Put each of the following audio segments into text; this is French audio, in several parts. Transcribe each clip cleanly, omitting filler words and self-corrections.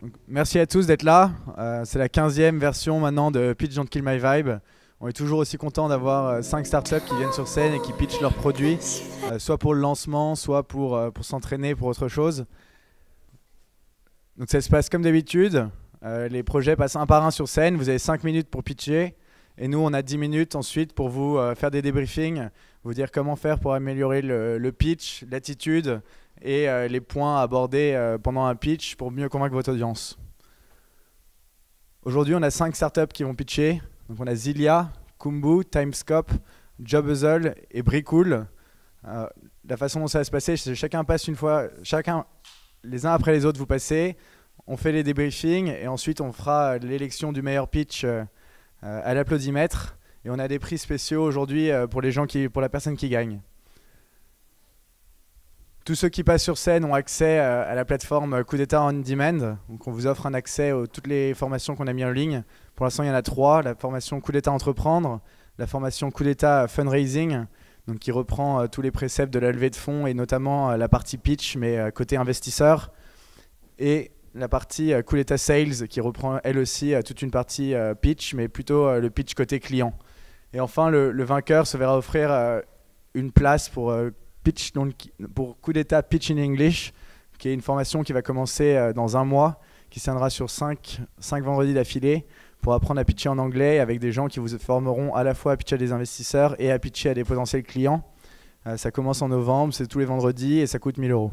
Donc, merci à tous d'être là. C'est la 15e version maintenant de Pitch Don't Kill My Vibe. On est toujours aussi content d'avoir 5 startups qui viennent sur scène et qui pitchent leurs produits, soit pour le lancement, soit pour s'entraîner pour autre chose. Donc ça se passe comme d'habitude. Les projets passent un par un sur scène. Vous avez 5 minutes pour pitcher. Et nous, on a 10 minutes ensuite pour vous faire des débriefings, vous dire comment faire pour améliorer le pitch, l'attitude et les points abordés pendant un pitch pour mieux convaincre votre audience. Aujourd'hui, on a 5 startups qui vont pitcher. Donc on a Zilia, Kumbu, Timescope, Jobuzzle et Bricool. La façon dont ça va se passer, c'est que chacun passe une fois, chacun les uns après les autres, vous passez, on fait les débriefings et ensuite on fera l'élection du meilleur pitch à l'applaudimètre. Et on a des prix spéciaux aujourd'hui pour la personne qui gagne. Tous ceux qui passent sur scène ont accès à la plateforme Coup d'État On Demand. Donc on vous offre un accès à toutes les formations qu'on a mis en ligne. Pour l'instant, il y en a 3. La formation Coup d'État Entreprendre, la formation Coup d'État Fundraising, donc qui reprend tous les préceptes de la levée de fonds et notamment la partie pitch, mais côté investisseur. Et la partie Coup d'État Sales, qui reprend elle aussi toute une partie pitch, mais plutôt le pitch côté client. Et enfin, le vainqueur se verra offrir une place pour Coup d'État Pitch in English, qui est une formation qui va commencer dans un mois, qui se tiendra sur 5 vendredis d'affilée, pour apprendre à pitcher en anglais avec des gens qui vous formeront à la fois à pitcher à des investisseurs et à pitcher à des potentiels clients. Ça commence en novembre, c'est tous les vendredis et ça coûte 1 000 €.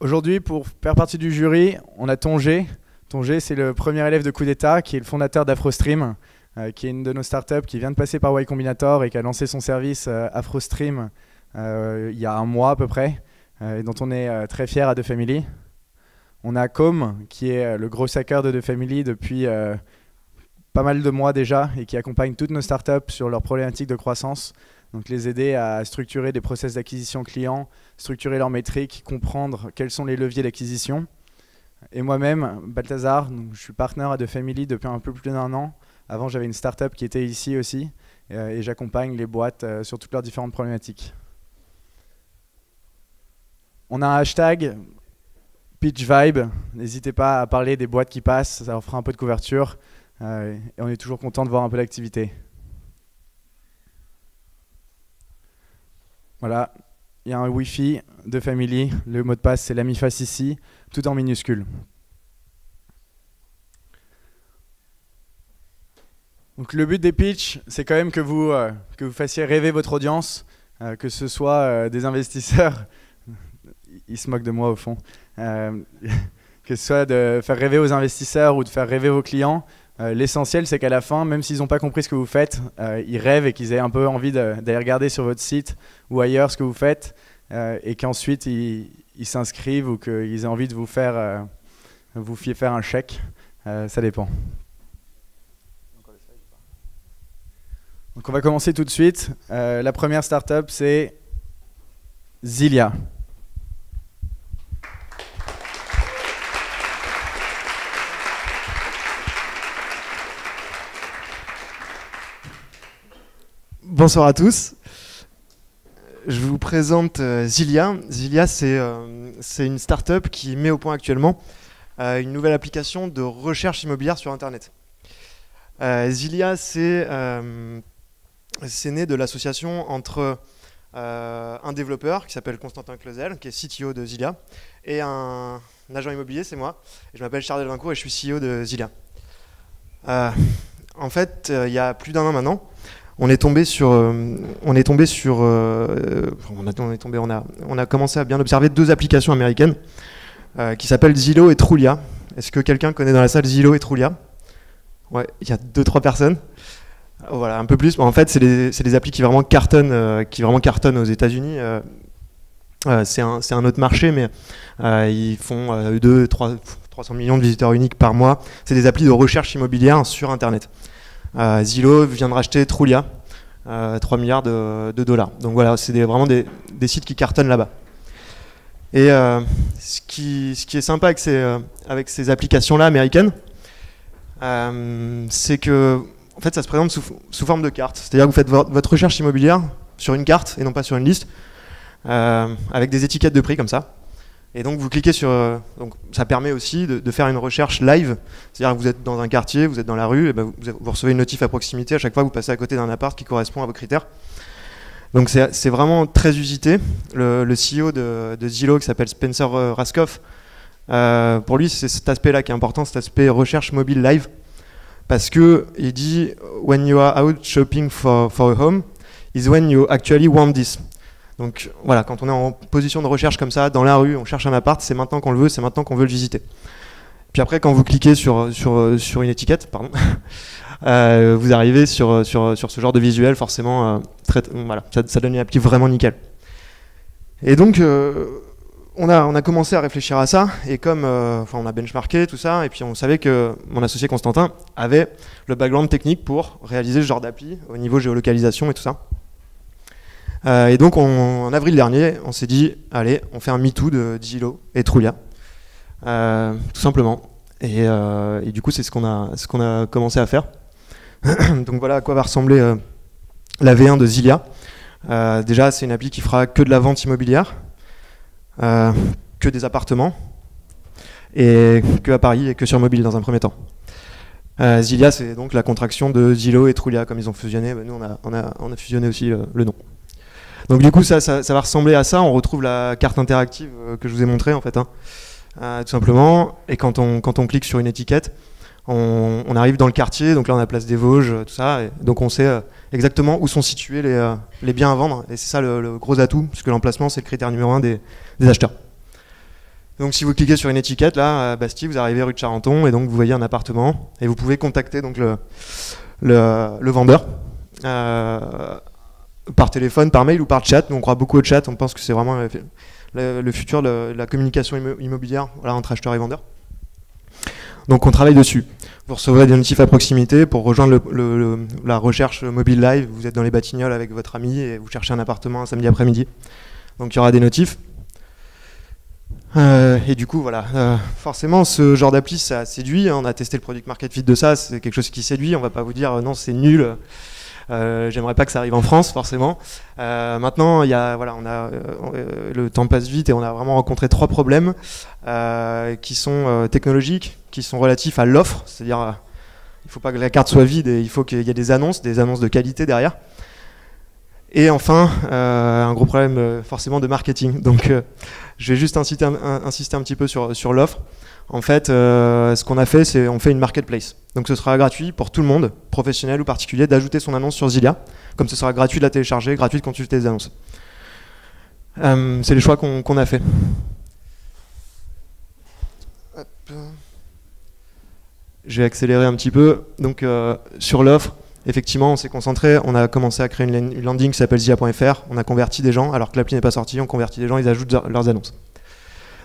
Aujourd'hui, pour faire partie du jury, on a Tongé. Tongé, c'est le premier élève de Coup d'État, qui est le fondateur d'AfroStream, qui est une de nos startups qui vient de passer par Y Combinator et qui a lancé son service AfroStream il y a un mois à peu près, et dont on est très fiers à DeFamily. On a Com, qui est le gros hacker de DeFamily depuis pas mal de mois déjà et qui accompagne toutes nos startups sur leurs problématiques de croissance. Donc les aider à structurer des process d'acquisition client, structurer leurs métriques, comprendre quels sont les leviers d'acquisition. Et moi-même, Balthazar, donc je suis partenaire à DeFamily depuis un peu plus d'1 an. Avant, j'avais une startup qui était ici aussi et j'accompagne les boîtes sur toutes leurs différentes problématiques. On a un hashtag PitchVibe. N'hésitez pas à parler des boîtes qui passent, ça leur fera un peu de couverture et on est toujours content de voir un peu d'activité. Voilà, il y a un Wi-Fi de Family. Le mot de passe, c'est l'amiface ici, tout en minuscule. Donc le but des pitchs, c'est quand même que vous fassiez rêver votre audience, que ce soit des investisseurs, ils se moquent de moi au fond, que ce soit de faire rêver aux investisseurs ou de faire rêver vos clients. L'essentiel, c'est qu'à la fin, même s'ils n'ont pas compris ce que vous faites, ils rêvent et qu'ils aient un peu envie d'aller regarder sur votre site ou ailleurs ce que vous faites et qu'ensuite ils s'inscrivent ou qu'ils aient envie de vous faire un chèque. Ça dépend. Donc on va commencer tout de suite. La première startup, c'est Zilia. Bonsoir à tous. Je vous présente Zilia. Zilia, c'est une startup qui met au point actuellement une nouvelle application de recherche immobilière sur Internet. Zilia, c'est né de l'association entre un développeur qui s'appelle Constantin Clausel, qui est CTO de Zilia, et un agent immobilier, c'est moi. Et je m'appelle Charles Delvincourt et je suis CEO de Zilia. En fait, il y a plus d'1 an maintenant, on a commencé à bien observer 2 applications américaines qui s'appellent Zillow et Trulia. Est-ce que quelqu'un connaît dans la salle Zillow et Trulia? Ouais, il y a 2-3 personnes. Voilà, un peu plus. En fait, c'est des applis qui vraiment cartonnent aux États-Unis. C'est un autre marché, mais ils font 300 millions de visiteurs uniques par mois. C'est des applis de recherche immobilière sur Internet. Zillow vient de racheter Trulia, 3 milliards de dollars. Donc voilà, c'est vraiment des sites qui cartonnent là-bas. Et ce qui est sympa avec ces applications-là américaines, c'est que en fait, ça se présente sous forme de carte. C'est-à-dire que vous faites votre recherche immobilière sur une carte et non pas sur une liste, avec des étiquettes de prix comme ça. Et donc vous cliquez sur... donc ça permet aussi de faire une recherche live, c'est-à-dire que vous êtes dans un quartier, vous êtes dans la rue, et ben vous recevez une notif à proximité à chaque fois que vous passez à côté d'un appart qui correspond à vos critères. Donc c'est vraiment très usité. Le CEO de Zillow qui s'appelle Spencer Rascoff, pour lui c'est cet aspect-là qui est important, cet aspect recherche mobile live, parce que il dit when you are out shopping for a home is when you actually want this. Donc voilà, quand on est en position de recherche comme ça, dans la rue, on cherche un appart, c'est maintenant qu'on le veut, c'est maintenant qu'on veut le visiter. Puis après, quand vous cliquez sur une étiquette, pardon, vous arrivez sur ce genre de visuel, forcément, voilà, ça donne une appli vraiment nickel. Et donc, on a commencé à réfléchir à ça, et comme on a benchmarké tout ça, et puis on savait que mon associé Constantin avait le background technique pour réaliser ce genre d'appli au niveau géolocalisation et tout ça. Et donc en avril dernier, on s'est dit, allez, on fait un MeToo de Zillow et Trulia, tout simplement. Et du coup, c'est ce qu'on a commencé à faire. Donc voilà à quoi va ressembler la V1 de Zilia. Déjà, c'est une appli qui fera que de la vente immobilière, que des appartements, et que à Paris et que sur mobile dans un premier temps. Zilia, c'est donc la contraction de Zillow et Trulia, comme ils ont fusionné. Nous, on a fusionné aussi le nom. Donc du coup, ça va ressembler à ça. On retrouve la carte interactive que je vous ai montrée en fait, hein, tout simplement. Et quand on clique sur une étiquette, on arrive dans le quartier. Donc là, on a Place des Vosges, tout ça. Et donc on sait exactement où sont situés les biens à vendre. Et c'est ça le gros atout, puisque l'emplacement, c'est le critère numéro 1 des acheteurs. Donc si vous cliquez sur une étiquette, là, à Bastille, vous arrivez rue de Charenton, et donc vous voyez un appartement. Et vous pouvez contacter donc le vendeur. Par téléphone, par mail ou par chat. Nous, on croit beaucoup au chat, on pense que c'est vraiment le futur de la communication immobilière, voilà, entre acheteurs et vendeurs. Donc on travaille dessus. Vous recevrez des notifs à proximité pour rejoindre la recherche mobile live. Vous êtes dans les Batignolles avec votre ami et vous cherchez un appartement un samedi après-midi. Donc il y aura des notifs. Et du coup, voilà, forcément, ce genre d'appli, ça séduit. On a testé le product market fit de ça, c'est quelque chose qui séduit. On va pas vous dire non, c'est nul. J'aimerais pas que ça arrive en France, forcément. Maintenant, le temps passe vite et on a vraiment rencontré 3 problèmes qui sont technologiques, qui sont relatifs à l'offre, c'est-à-dire il faut pas que la carte soit vide et il faut qu'il y ait des annonces de qualité derrière. Et enfin, un gros problème forcément de marketing. Donc, je vais juste insister un petit peu sur l'offre. En fait, ce qu'on a fait, c'est on fait une marketplace. Donc ce sera gratuit pour tout le monde, professionnel ou particulier, d'ajouter son annonce sur Zilia. Comme ce sera gratuit de la télécharger, gratuit de consulter les annonces. C'est les choix qu'on a fait. Hop. Je vais accélérer un petit peu. Donc sur l'offre, effectivement, on s'est concentré. On a commencé à créer une landing qui s'appelle Zia.fr. On a converti des gens, alors que l'appli n'est pas sortie. On convertit des gens, ils ajoutent leurs annonces.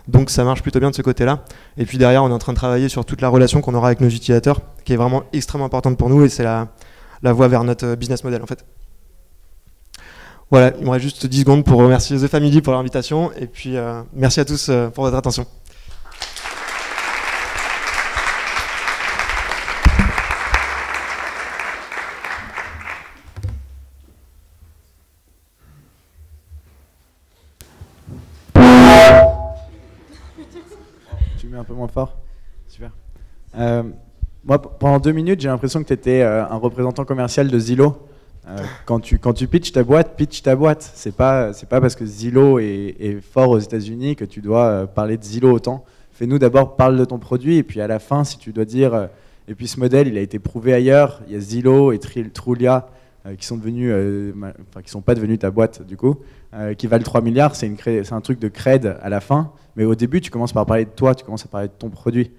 Donc ça marche plutôt bien de ce côté-là. Et puis derrière, on est en train de travailler sur toute la relation qu'on aura avec nos utilisateurs, qui est vraiment extrêmement importante pour nous, et c'est la voie vers notre business model en fait. Voilà, il me reste juste 10 secondes pour remercier The Family pour l'invitation, et puis merci à tous pour votre attention. Un peu moins fort. Super. Moi, pendant 2 minutes, j'ai l'impression que tu étais un représentant commercial de Zillow. Quand tu pitches ta boîte, pitch ta boîte. C'est pas parce que Zillow est fort aux États-Unis que tu dois parler de Zillow autant. Fais-nous d'abord, parle de ton produit, et puis à la fin, si tu dois dire, et puis ce modèle, il a été prouvé ailleurs. Il y a Zillow et Trulia qui sont devenus, qui sont pas devenus ta boîte du coup, qui valent 3 milliards. C'est un truc de cred à la fin. Mais au début, tu commences par parler de toi, tu commences à parler de ton produit.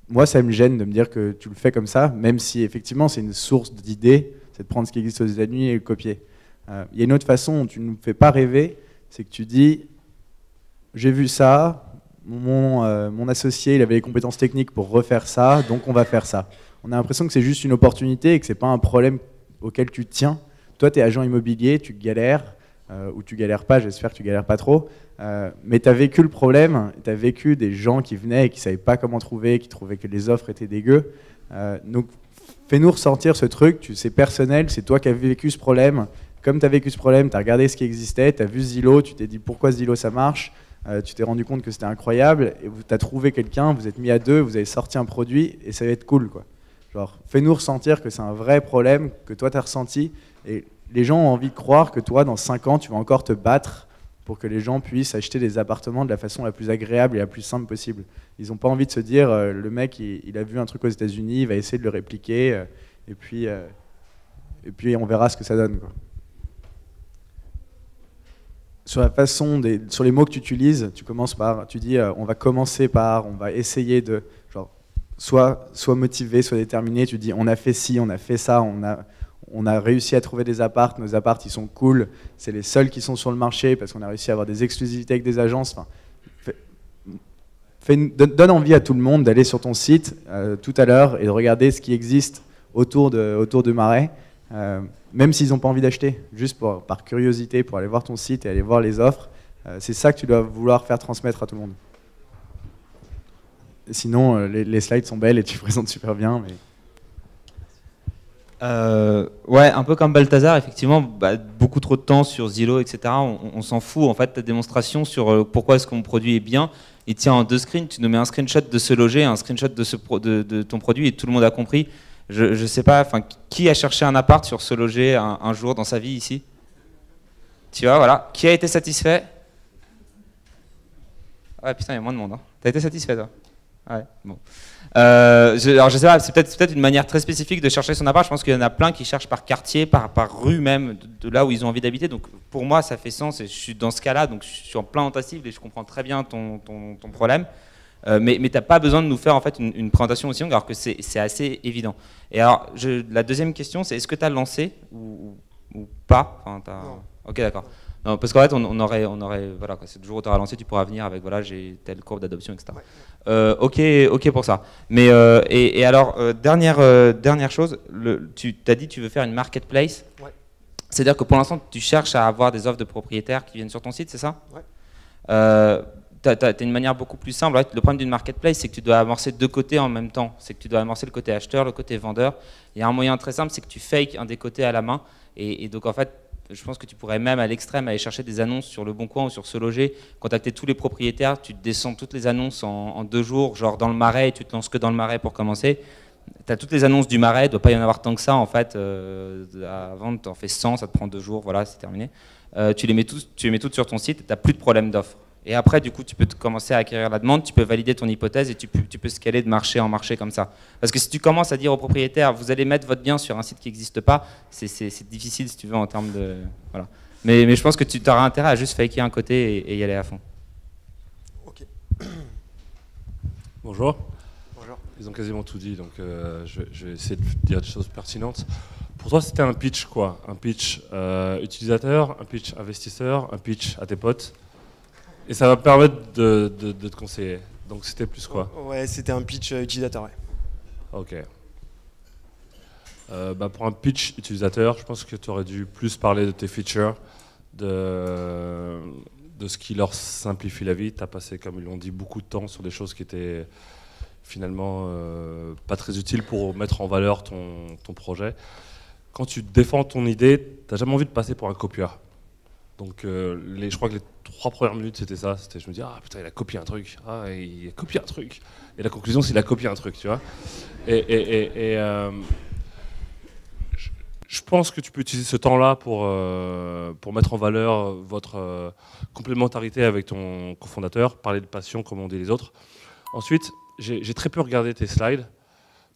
Moi, ça me gêne de me dire que tu le fais comme ça, même si effectivement c'est une source d'idées, c'est de prendre ce qui existe aux États-Unis et le copier. Il y a une autre façon où tu ne nous fais pas rêver, c'est que tu dis, j'ai vu ça, mon associé il avait les compétences techniques pour refaire ça, donc on va faire ça. On a l'impression que c'est juste une opportunité et que ce n'est pas un problème auquel tu tiens. Toi, tu es agent immobilier, tu galères, ou tu galères pas, j'espère que tu galères pas trop. Mais tu as vécu le problème, tu as vécu des gens qui venaient et qui ne savaient pas comment trouver, qui trouvaient que les offres étaient dégueu. Donc fais-nous ressentir ce truc, c'est personnel, c'est toi qui as vécu ce problème. Comme tu as vécu ce problème, tu as regardé ce qui existait, tu as vu Zillow, tu t'es dit pourquoi Zillow ça marche, tu t'es rendu compte que c'était incroyable, et tu as trouvé quelqu'un, vous êtes mis à deux, vous avez sorti un produit, et ça va être cool, quoi. Genre, fais-nous ressentir que c'est un vrai problème, que toi tu as ressenti, et les gens ont envie de croire que toi, dans 5 ans, tu vas encore te battre pour que les gens puissent acheter des appartements de la façon la plus agréable et la plus simple possible. Ils n'ont pas envie de se dire, le mec, il a vu un truc aux États-Unis, il va essayer de le répliquer, et puis on verra ce que ça donne, quoi. Sur la façon, sur les mots que tu utilises, tu dis, on va commencer par, on va essayer de, genre, soit motivé, soit déterminé. Tu dis, on a fait ci, on a fait ça, on a réussi à trouver des apparts, nos apparts ils sont cool, c'est les seuls qui sont sur le marché parce qu'on a réussi à avoir des exclusivités avec des agences. Enfin, donne envie à tout le monde d'aller sur ton site tout à l'heure et de regarder ce qui existe autour de Marais, même s'ils n'ont pas envie d'acheter, juste par curiosité, pour aller voir ton site et aller voir les offres. C'est ça que tu dois vouloir faire transmettre à tout le monde. Et sinon, les slides sont belles et tu présentes super bien. Mais... ouais, un peu comme Balthazar, effectivement, beaucoup trop de temps sur Zillow, etc. On s'en fout. En fait, ta démonstration sur pourquoi est-ce que mon produit est bien, il tient en 2 screens. Tu nous mets un screenshot de ce loger, un screenshot de ton produit, et tout le monde a compris. Je sais pas, enfin, qui a cherché un appart sur ce loger un jour dans sa vie ici? Tu vois, voilà. Qui a été satisfait? Ouais, putain, il y a moins de monde. Hein. T'as été satisfait, toi? Ouais, bon. Alors je sais pas, c'est peut-être une manière très spécifique de chercher son appart. Je pense qu'il y en a plein qui cherchent par quartier, par rue même, de là où ils ont envie d'habiter. Donc pour moi, ça fait sens. Et je suis dans ce cas-là, donc je suis en plein dans ta cible et je comprends très bien ton problème. Mais t'as pas besoin de nous faire en fait une présentation aussi longue, alors que c'est assez évident. Et alors, la deuxième question, c'est est-ce que tu as lancé ou pas? Enfin, Non. Ok, d'accord. Non, parce qu'en fait, on aurait voilà, c'est le jour où tu auras lancé, tu pourras venir avec voilà, j'ai telle courbe d'adoption, etc. Ouais. Ok pour ça. Mais et alors dernière chose, tu t'as dit que tu veux faire une marketplace. Ouais. C'est-à-dire que pour l'instant, tu cherches à avoir des offres de propriétaires qui viennent sur ton site, c'est ça? Ouais. T'as une manière beaucoup plus simple. Le problème d'une marketplace, c'est que tu dois amorcer 2 côtés en même temps. C'est que tu dois amorcer le côté acheteur, le côté vendeur. Il y a un moyen très simple, c'est que tu fakes un des côtés à la main. Et donc en fait, je pense que tu pourrais même à l'extrême aller chercher des annonces sur Le Bon Coin ou sur Se Loger, contacter tous les propriétaires, tu te descends toutes les annonces en 2 jours, genre dans le Marais, et tu te lances que dans le Marais pour commencer. Tu as toutes les annonces du Marais, il ne doit pas y en avoir tant que ça en fait. Avant, tu en fais 100, ça te prend 2 jours, voilà, c'est terminé. Tu les mets toutes sur ton site et tu n'as plus de problème d'offre. Et après, du coup, tu peux commencer à acquérir la demande, tu peux valider ton hypothèse et tu peux scaler de marché en marché comme ça. Parce que si tu commences à dire aux propriétaires, vous allez mettre votre bien sur un site qui n'existe pas, c'est difficile si tu veux en termes de... Voilà. Mais je pense que tu auras intérêt à juste faker un côté et y aller à fond. Ok. Bonjour. Bonjour. Ils ont quasiment tout dit, donc je vais essayer de dire des choses pertinentes. Pour toi, c'était un pitch quoi? Un pitch utilisateur, un pitch investisseur, un pitch à tes potes? Et ça va me permettre de te conseiller. Donc c'était plus quoi? Ouais, c'était un pitch utilisateur, ouais. Ok. Pour un pitch utilisateur, je pense que tu aurais dû plus parler de tes features, de ce qui leur simplifie la vie. Tu as passé, comme ils l'ont dit, beaucoup de temps sur des choses qui étaient finalement pas très utiles pour mettre en valeur ton projet. Quand tu défends ton idée, tu n'as jamais envie de passer pour un copieur. Donc je crois que les 3 premières minutes c'était ça, je me dis ah putain il a copié un truc, il a copié un truc, et la conclusion c'est qu'il a copié un truc, tu vois. Et je pense que tu peux utiliser ce temps-là pour mettre en valeur votre complémentarité avec ton cofondateur, parler de passion comme on dit les autres. Ensuite, j'ai très peu regardé tes slides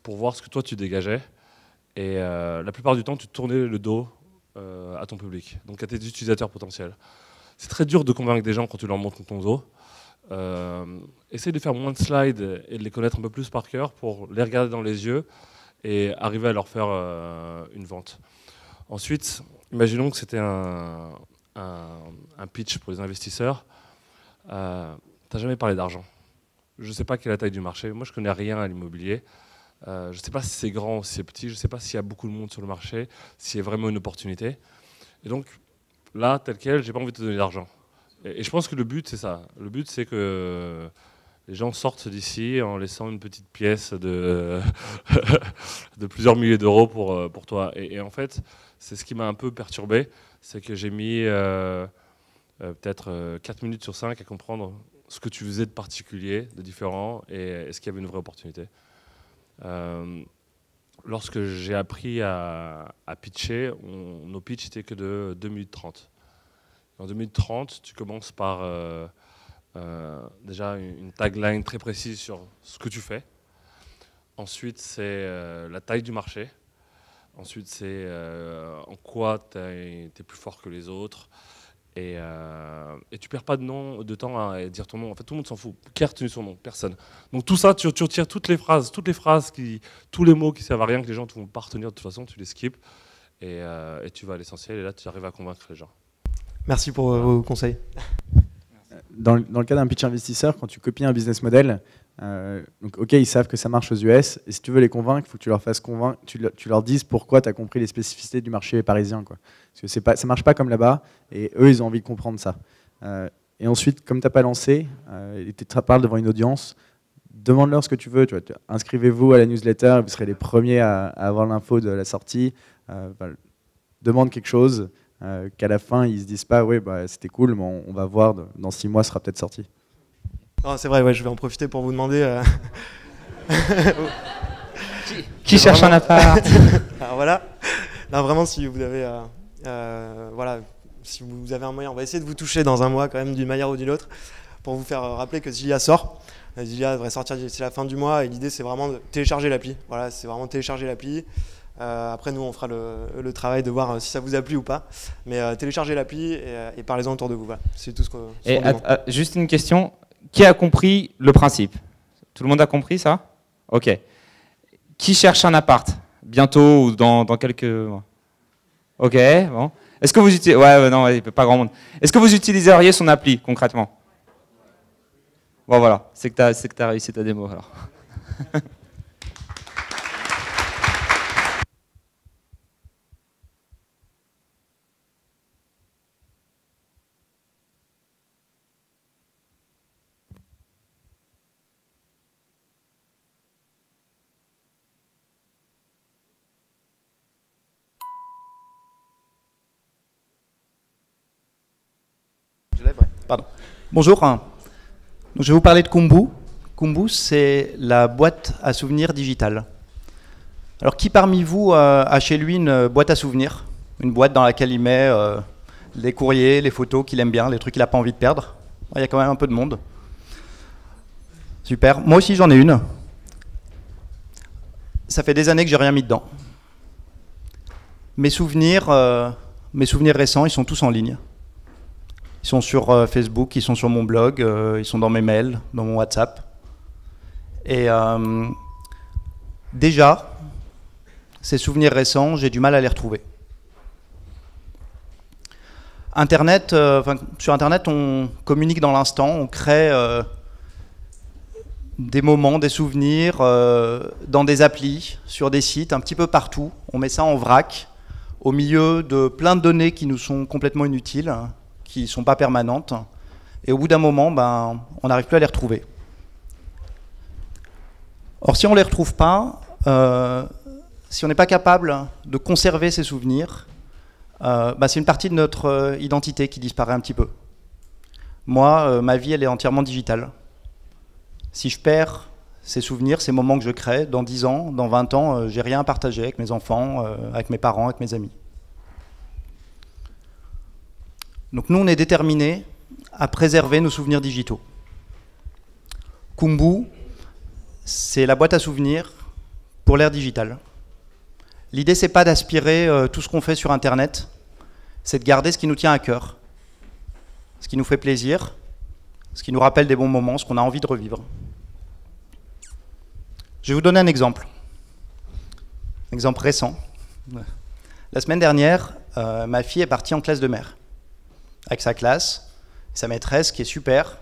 pour voir ce que toi tu dégageais, et la plupart du temps tu tournais le dos à ton public, donc à tes utilisateurs potentiels. C'est très dur de convaincre des gens quand tu leur montres ton dos. Essaye de faire moins de slides et de les connaître un peu plus par cœur pour les regarder dans les yeux et arriver à leur faire une vente. Ensuite, imaginons que c'était un pitch pour les investisseurs. Tu n'as jamais parlé d'argent. Je ne sais pas quelle est la taille du marché. Moi, je ne connais rien à l'immobilier. Je ne sais pas si c'est grand ou si c'est petit. Je ne sais pas s'il y a beaucoup de monde sur le marché, s'il y a vraiment une opportunité. Et donc, là, tel quel, je n'ai pas envie de te donner d'argent. Et je pense que le but, c'est ça. Le but, c'est que les gens sortent d'ici en laissant une petite pièce de plusieurs milliers d'euros pour toi. Et en fait, c'est ce qui m'a un peu perturbé. C'est que j'ai mis peut-être 4 minutes sur 5 à comprendre ce que tu faisais de particulier, de différent, et est-ce qu'il y avait une vraie opportunité. Lorsque j'ai appris à pitcher, nos pitchs n'étaient que de 2 minutes 30. En 2 minutes 30, tu commences par déjà une tagline très précise sur ce que tu fais. Ensuite, c'est la taille du marché. Ensuite, c'est en quoi tu es plus fort que les autres. Et tu perds pas de temps à dire ton nom. En fait, tout le monde s'en fout. Qui a retenu son nom? Personne. Donc tout ça, tu retires toutes les phrases, tous les mots qui servent à rien, que les gens ne vont pas retenir de toute façon, tu les skips. Et tu vas à l'essentiel. Et là, tu arrives à convaincre les gens. Merci pour vos conseils. Dans le cas d'un pitch investisseur, quand tu copies un business model, donc ok, ils savent que ça marche aux US, et si tu veux les convaincre, il faut que tu leur fasses convaincre, tu leur dises pourquoi tu as compris les spécificités du marché parisien, quoi. Parce que ça marche pas comme là-bas, et eux, ils ont envie de comprendre ça. Et ensuite, comme tu n'as pas lancé, et tu parles devant une audience, demande-leur ce que tu veux. Inscrivez-vous à la newsletter, vous serez les premiers à avoir l'info de la sortie. Demande quelque chose. Qu'à la fin, ils se disent pas, oui, bah, c'était cool, mais on va voir, dans 6 mois, ce sera peut-être sorti. C'est vrai, ouais, je vais en profiter pour vous demander... Qui cherche un appart? Alors voilà, non, vraiment, si vous avez, voilà, si vous avez un moyen, on va essayer de vous toucher dans un mois, quand même, d'une manière ou d'une autre, pour vous faire rappeler que Zilia sort. Zilia devrait sortir d'ici la fin du mois, et l'idée, c'est vraiment de télécharger l'appli. Voilà, c'est vraiment télécharger l'appli. Après, nous, on fera le travail de voir si ça vous a plu ou pas. Mais téléchargez l'appli et parlez-en autour de vous. Voilà. C'est tout ce qu'on demande. Juste une question. Qui a compris le principe? Tout le monde a compris ça? Ok. Qui cherche un appart? Bientôt ou dans quelques mois? Ok, bon. Est-ce que vous utilisez... Ouais, non, pas grand monde. Est-ce que vous utiliseriez son appli, concrètement? Bon, voilà. C'est que tu as réussi ta démo, alors. Pardon. Bonjour. Donc, je vais vous parler de Kumbu. Kumbu, c'est la boîte à souvenirs digitale. Alors, qui parmi vous a chez lui une boîte à souvenirs? Une boîte dans laquelle il met les courriers, les photos qu'il aime bien, les trucs qu'il n'a pas envie de perdre? Il y a quand même un peu de monde. Super. Moi aussi, j'en ai une. Ça fait des années que j'ai rien mis dedans. Mes souvenirs récents, ils sont tous en ligne. Ils sont sur Facebook, ils sont sur mon blog, ils sont dans mes mails, dans mon WhatsApp. Et déjà, ces souvenirs récents, j'ai du mal à les retrouver. Internet, sur Internet, on communique dans l'instant, on crée des moments, des souvenirs dans des applis, sur des sites, un petit peu partout. On met ça en vrac, au milieu de plein de données qui nous sont complètement inutiles, qui ne sont pas permanentes. Et au bout d'un moment, on n'arrive plus à les retrouver. Or, si on ne les retrouve pas, si on n'est pas capable de conserver ces souvenirs, c'est une partie de notre identité qui disparaît un petit peu. Moi, ma vie, elle est entièrement digitale. Si je perds ces souvenirs, ces moments que je crée, dans 10 ans, dans 20 ans, j'ai rien à partager avec mes enfants, avec mes parents, avec mes amis. Donc nous, on est déterminés à préserver nos souvenirs digitaux. Kumbu, c'est la boîte à souvenirs pour l'ère digitale. L'idée, c'est pas d'aspirer tout ce qu'on fait sur Internet, c'est de garder ce qui nous tient à cœur, ce qui nous fait plaisir, ce qui nous rappelle des bons moments, ce qu'on a envie de revivre. Je vais vous donner un exemple récent. La semaine dernière, ma fille est partie en classe de mer avec sa classe, sa maîtresse qui est super.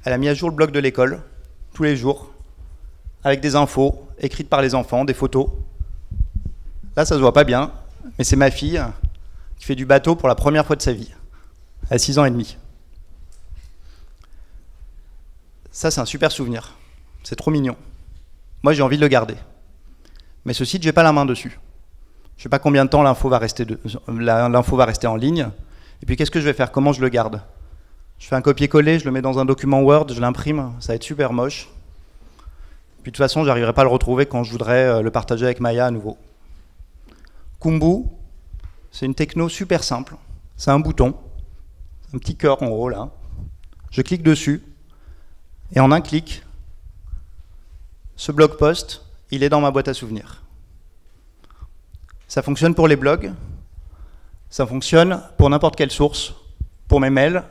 Elle a mis à jour le blog de l'école tous les jours avec des infos écrites par les enfants, des photos. Là, ça se voit pas bien, mais c'est ma fille qui fait du bateau pour la première fois de sa vie, à 6 ans et demi. Ça, c'est un super souvenir. C'est trop mignon. Moi, j'ai envie de le garder. Mais ce site, j'ai pas la main dessus. Je sais pas combien de temps l'info va rester en ligne. Et puis qu'est-ce que je vais faire? Comment je le garde? Je fais un copier-coller, je le mets dans un document Word, je l'imprime, ça va être super moche. Puis de toute façon, j'arriverai pas à le retrouver quand je voudrais le partager avec Maya à nouveau. Kumbu, c'est une techno super simple. C'est un bouton, un petit cœur en haut là. Je clique dessus, et en un clic, ce blog post, il est dans ma boîte à souvenirs. Ça fonctionne pour les blogs, ça fonctionne pour n'importe quelle source, pour mes mails,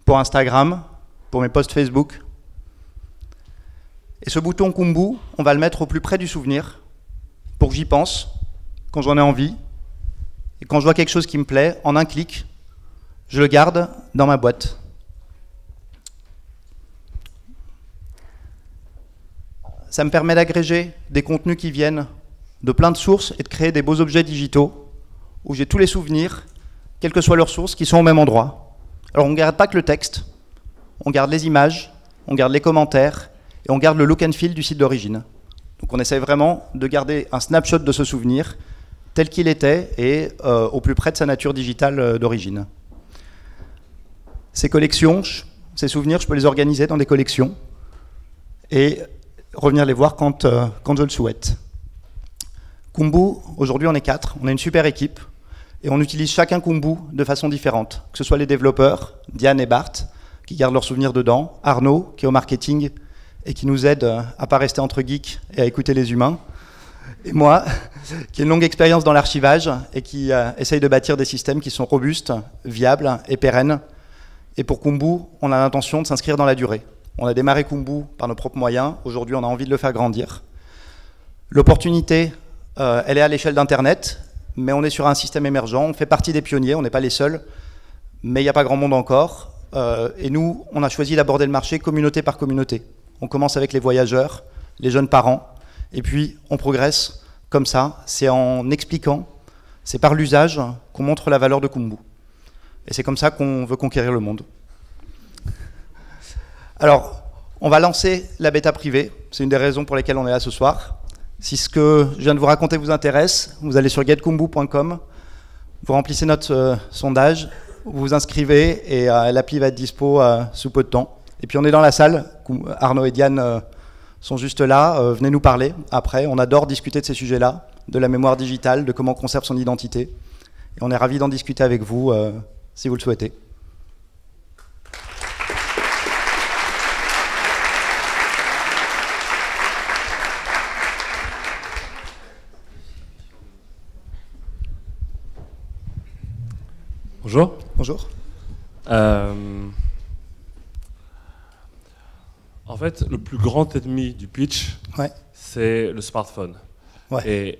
pour Instagram, pour mes posts Facebook. Et ce bouton Kumbu, on va le mettre au plus près du souvenir, pour que j'y pense, quand j'en ai envie, et quand je vois quelque chose qui me plaît, en un clic, je le garde dans ma boîte. Ça me permet d'agréger des contenus qui viennent de plein de sources et de créer des beaux objets digitaux où j'ai tous les souvenirs, quelles que soient leurs sources, qui sont au même endroit. Alors on ne garde pas que le texte, on garde les images, on garde les commentaires et on garde le look and feel du site d'origine. Donc on essaie vraiment de garder un snapshot de ce souvenir tel qu'il était et au plus près de sa nature digitale d'origine. Ces collections, ces souvenirs, je peux les organiser dans des collections et revenir les voir quand je le souhaite. Kumbu, aujourd'hui on est 4, on a une super équipe et on utilise chacun Kumbu de façon différente, que ce soit les développeurs, Diane et Bart, qui gardent leurs souvenirs dedans, Arnaud, qui est au marketing et qui nous aide à pas rester entre geeks et à écouter les humains, et moi, qui ai une longue expérience dans l'archivage et qui essaye de bâtir des systèmes qui sont robustes, viables et pérennes. Et pour Kumbu, on a l'intention de s'inscrire dans la durée. On a démarré Kumbu par nos propres moyens. Aujourd'hui, on a envie de le faire grandir. L'opportunité, elle est à l'échelle d'Internet, mais on est sur un système émergent. On fait partie des pionniers, on n'est pas les seuls, mais il n'y a pas grand monde encore. Et nous, on a choisi d'aborder le marché communauté par communauté. On commence avec les voyageurs, les jeunes parents, et puis on progresse comme ça. C'est en expliquant, c'est par l'usage qu'on montre la valeur de Kumbu. Et c'est comme ça qu'on veut conquérir le monde. Alors, on va lancer la bêta privée. C'est une des raisons pour lesquelles on est là ce soir. Si ce que je viens de vous raconter vous intéresse, vous allez sur getkumbu.com, vous remplissez notre sondage, vous vous inscrivez et l'appli va être dispo sous peu de temps. Et puis on est dans la salle, Arnaud et Diane sont juste là, venez nous parler après. On adore discuter de ces sujets-là, de la mémoire digitale, de comment on conserve son identité. Et on est ravis d'en discuter avec vous si vous le souhaitez. Bonjour. Bonjour. En fait, le plus grand ennemi du pitch, Ouais. c'est le smartphone. Ouais. Et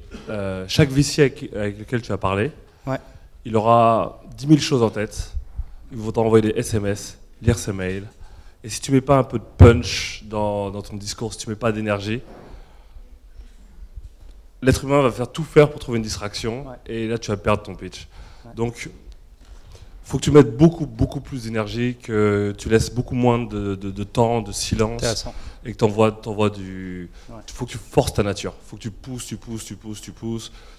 chaque VC avec lequel tu as parlé, Ouais. il aura 10 000 choses en tête. Ils vont t'envoyer des SMS, lire ses mails. Et si tu mets pas un peu de punch dans ton discours, si tu mets pas d'énergie, l'être humain va faire tout faire pour trouver une distraction. Ouais. Et là, tu vas perdre ton pitch. Ouais. Donc, faut que tu mettes beaucoup plus d'énergie, que tu laisses beaucoup moins de temps, de silence, Intéressant. et que t'envoies du... Ouais. Faut que tu forces ta nature. Faut que tu pousses,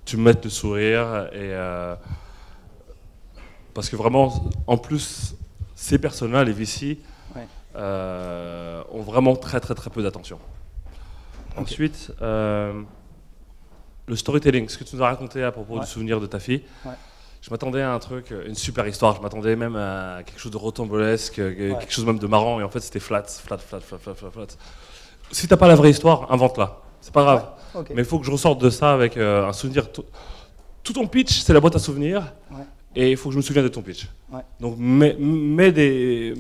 tu mettes le sourire, et parce que vraiment, en plus, ces personnes-là, les VC, Ouais. ont vraiment très peu d'attention. Ok. Ensuite, le storytelling, ce que tu nous as raconté à propos Ouais. du souvenir de ta fille. Ouais. Je m'attendais à un truc, une super histoire. Je m'attendais même à quelque chose de rocambolesque, quelque chose même de marrant. Et en fait, c'était flat. Si t'as pas la vraie histoire, invente-la. C'est pas grave. Ouais. Ok. Mais il faut que je ressorte de ça avec un souvenir. Tout ton pitch, c'est la boîte à souvenirs. Ouais. Et il faut que je me souvienne de ton pitch. Ouais. Donc, mets des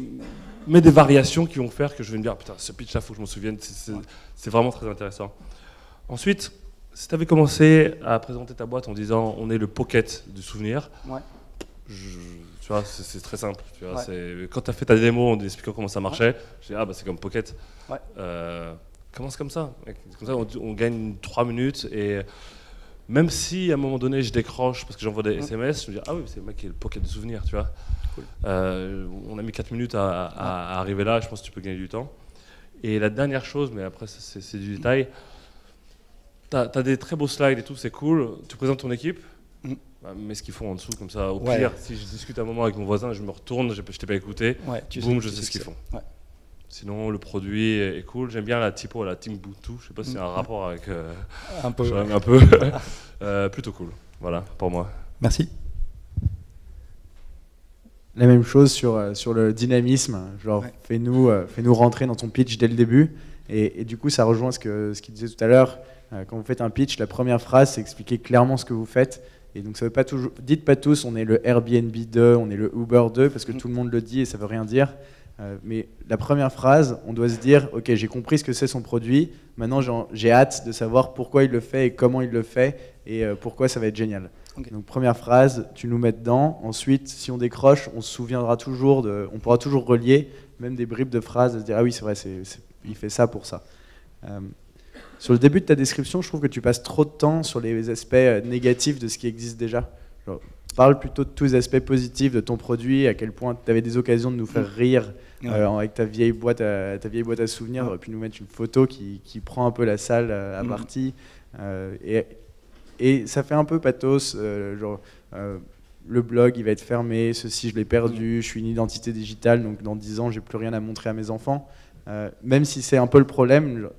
variations qui vont faire que je vais me dire, putain, ce pitch-là, il faut que je m'en souvienne. C'est vraiment très intéressant. Ensuite, si tu avais commencé à présenter ta boîte en disant on est le pocket du souvenir, Ouais. tu vois, c'est très simple. Tu vois, Ouais. quand tu as fait ta démo en expliquant comment ça marchait, je dis ah bah c'est comme pocket. Ouais. Commence comme ça. Comme ça, on gagne 3 minutes et même si à un moment donné je décroche parce que j'envoie des SMS, je me dis ah oui, c'est le mec qui est le pocket du souvenir, tu vois. Cool. On a mis 4 minutes à arriver là, je pense que tu peux gagner du temps. Et la dernière chose, mais après c'est du détail. T'as des très beaux slides et tout, c'est cool. Tu présentes ton équipe. Bah, mets ce qu'ils font en dessous, comme ça, au Ouais. pire, si je discute un moment avec mon voisin, je me retourne, je t'ai pas écouté, Ouais, boum, je tu sais ce qu'ils que font. c'est. Ouais. Sinon, le produit est cool. J'aime bien la typo, la Timbuktu. Je sais pas si c'est un rapport avec. Un peu. Un peu. Plutôt cool. Voilà, pour moi. Merci. La même chose sur le dynamisme, genre Ouais. fais-nous rentrer dans ton pitch dès le début. Et du coup, ça rejoint ce qu'il disait tout à l'heure. Quand vous faites un pitch, la première phrase, c'est expliquer clairement ce que vous faites. Et donc, ça veut pas toujours. Dites pas tous, on est le Airbnb 2, on est le Uber 2, parce que tout le monde le dit et ça veut rien dire. Mais la première phrase, on doit se dire, ok, j'ai compris ce que c'est son produit. Maintenant, j'ai hâte de savoir pourquoi il le fait et comment il le fait et pourquoi ça va être génial. Okay. Donc première phrase, tu nous mets dedans. Ensuite, si on décroche, on se souviendra toujours on pourra toujours relier, même des bribes de phrases, à se dire ah oui c'est vrai, il fait ça pour ça. Sur le début de ta description, je trouve que tu passes trop de temps sur les aspects négatifs de ce qui existe déjà. Genre, parle plutôt de tous les aspects positifs de ton produit, à quel point tu avais des occasions de nous faire rire avec ta vieille boîte à souvenirs. Tu aurais pu nous mettre une photo qui prend un peu la salle à partie. Et ça fait un peu pathos, le blog il va être fermé, ceci je l'ai perdu, je suis une identité digitale, donc dans 10 ans j'ai plus rien à montrer à mes enfants. Même si c'est un peu le problème,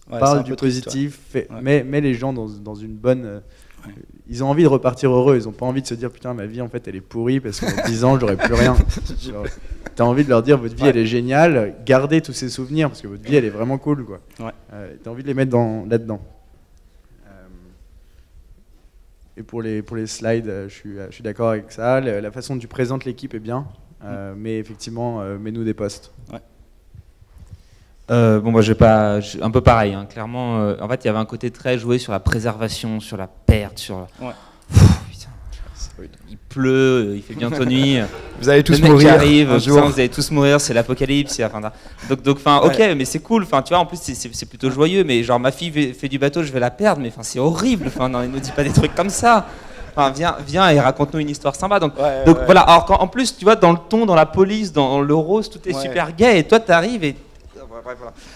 parle du positif, mets les gens dans une bonne... Ils ont envie de repartir heureux, ils n'ont pas envie de se dire putain ma vie en fait elle est pourrie parce que dans 10 ans j'aurai plus rien. Tu as envie de leur dire votre vie elle est géniale, gardez tous ces souvenirs parce que votre vie elle est vraiment cool quoi. Tu as envie de les mettre là-dedans. Et pour les slides, je suis d'accord avec ça. La façon dont tu présentes l'équipe est bien, mais effectivement, mets-nous des posts. Bon, moi, un peu pareil. Hein. Clairement, en fait, il y avait un côté très joué sur la préservation, sur la perte, sur. Putain, il pleut, il fait bientôt nuit. Vous allez tous le mec mourir. Qui arrive, un jour. vous allez tous mourir, c'est l'apocalypse. Donc, ok, mais c'est cool. Enfin, tu vois, en plus, c'est plutôt joyeux. Mais genre, ma fille fait du bateau, je vais la perdre. Mais enfin, c'est horrible. Enfin, non, ne dis pas des trucs comme ça. Enfin, viens et raconte-nous une histoire sympa. Donc voilà. Alors, en plus, tu vois, dans le ton, dans la police, dans le rose, tout est super gay. Et toi, t'arrives et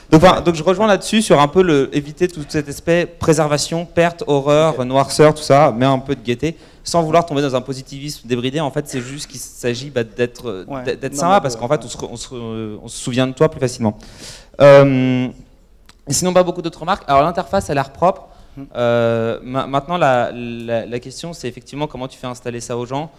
voilà. Donc je rejoins là-dessus sur un peu éviter tout cet aspect préservation, perte, horreur, noirceur, tout ça, mais un peu de gaieté, sans vouloir tomber dans un positivisme débridé. En fait, c'est juste qu'il s'agit d'être sympa parce qu'en fait, on se souvient de toi plus facilement. Et sinon, pas beaucoup d'autres remarques. Alors l'interface a l'air propre. Maintenant, la question, c'est effectivement comment tu fais installer ça aux gens.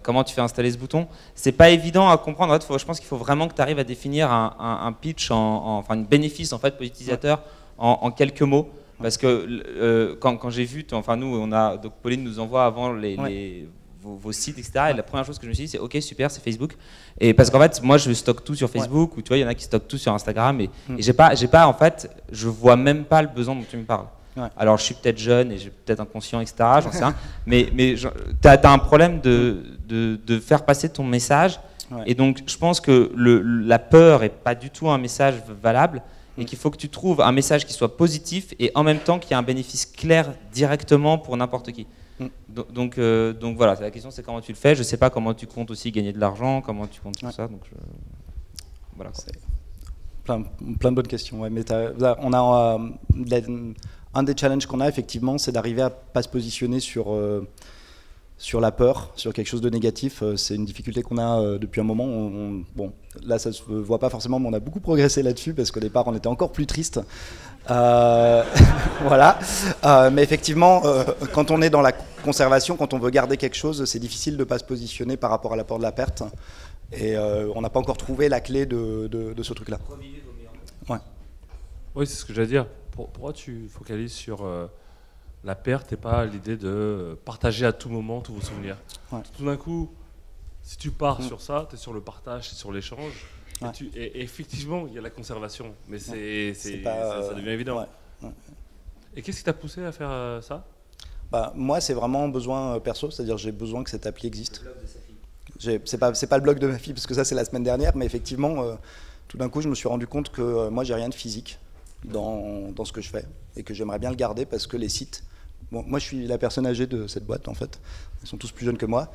Comment tu fais installer ce bouton. C'est pas évident à comprendre. En fait, je pense qu'il faut vraiment que tu arrives à définir un pitch, enfin un bénéfice en fait pour l'utilisateur en quelques mots. Parce que quand j'ai vu, nous, donc Pauline nous envoie avant vos sites, etc. Et la première chose que je me suis dit, c'est ok, super, c'est Facebook. Et parce qu'en fait, moi, je stocke tout sur Facebook, ou tu vois, il y en a qui stockent tout sur Instagram. Et j'ai pas, en fait, je vois même pas le besoin dont tu me parles. Alors, je suis peut-être jeune et j'ai peut-être inconscient, etc. J'en sais rien. Mais tu as un problème de faire passer ton message. Et donc, je pense que la peur n'est pas du tout un message valable et qu'il faut que tu trouves un message qui soit positif et en même temps qu'il y ait un bénéfice clair directement pour n'importe qui. Donc voilà, la question c'est comment tu le fais. Je ne sais pas comment tu comptes aussi gagner de l'argent, comment tu comptes tout ça. Donc voilà. Plein de bonnes questions. Mais on a un des challenges qu'on a effectivement, c'est d'arriver à pas se positionner sur la peur, sur quelque chose de négatif. C'est une difficulté qu'on a depuis un moment. Bon, là ça se voit pas forcément, mais on a beaucoup progressé là-dessus parce qu'au départ on était encore plus triste. Voilà. Mais effectivement, quand on est dans la conservation, quand on veut garder quelque chose, c'est difficile de pas se positionner par rapport à la peur de la perte. Et on n'a pas encore trouvé la clé de ce truc-là. Oui, c'est ce que j'allais dire. Pourquoi tu focalises sur la perte et pas l'idée de partager à tout moment tous vos souvenirs? Tout d'un coup, si tu pars sur ça, tu es sur le partage, sur l'échange. Et effectivement, il y a la conservation, mais ça devient évident. Et qu'est-ce qui t'a poussé à faire ça? Moi, c'est vraiment un besoin perso, c'est-à-dire j'ai besoin que cette appli existe. C'est pas le blog de ma fille, parce que ça c'est la semaine dernière, mais effectivement, tout d'un coup, je me suis rendu compte que moi, j'ai rien de physique dans ce que je fais et que j'aimerais bien le garder parce que les sites... Bon, moi, je suis la personne âgée de cette boîte, en fait. Ils sont tous plus jeunes que moi.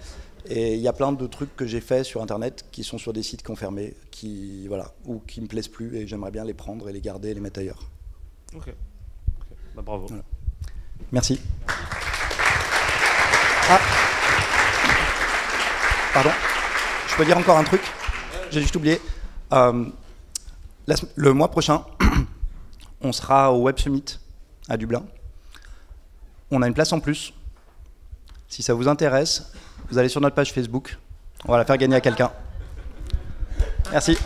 Et il y a plein de trucs que j'ai fait sur Internet qui sont sur des sites qui ont fermé, ou qui me plaisent plus, et j'aimerais bien les prendre et les garder et les mettre ailleurs. Ok. Bravo. Voilà. Merci. Ah. Pardon. Je peux dire encore un truc? J'ai juste oublié. Le mois prochain, on sera au Web Summit à Dublin. On a une place en plus. Si ça vous intéresse, vous allez sur notre page Facebook. On va la faire gagner à quelqu'un. Merci.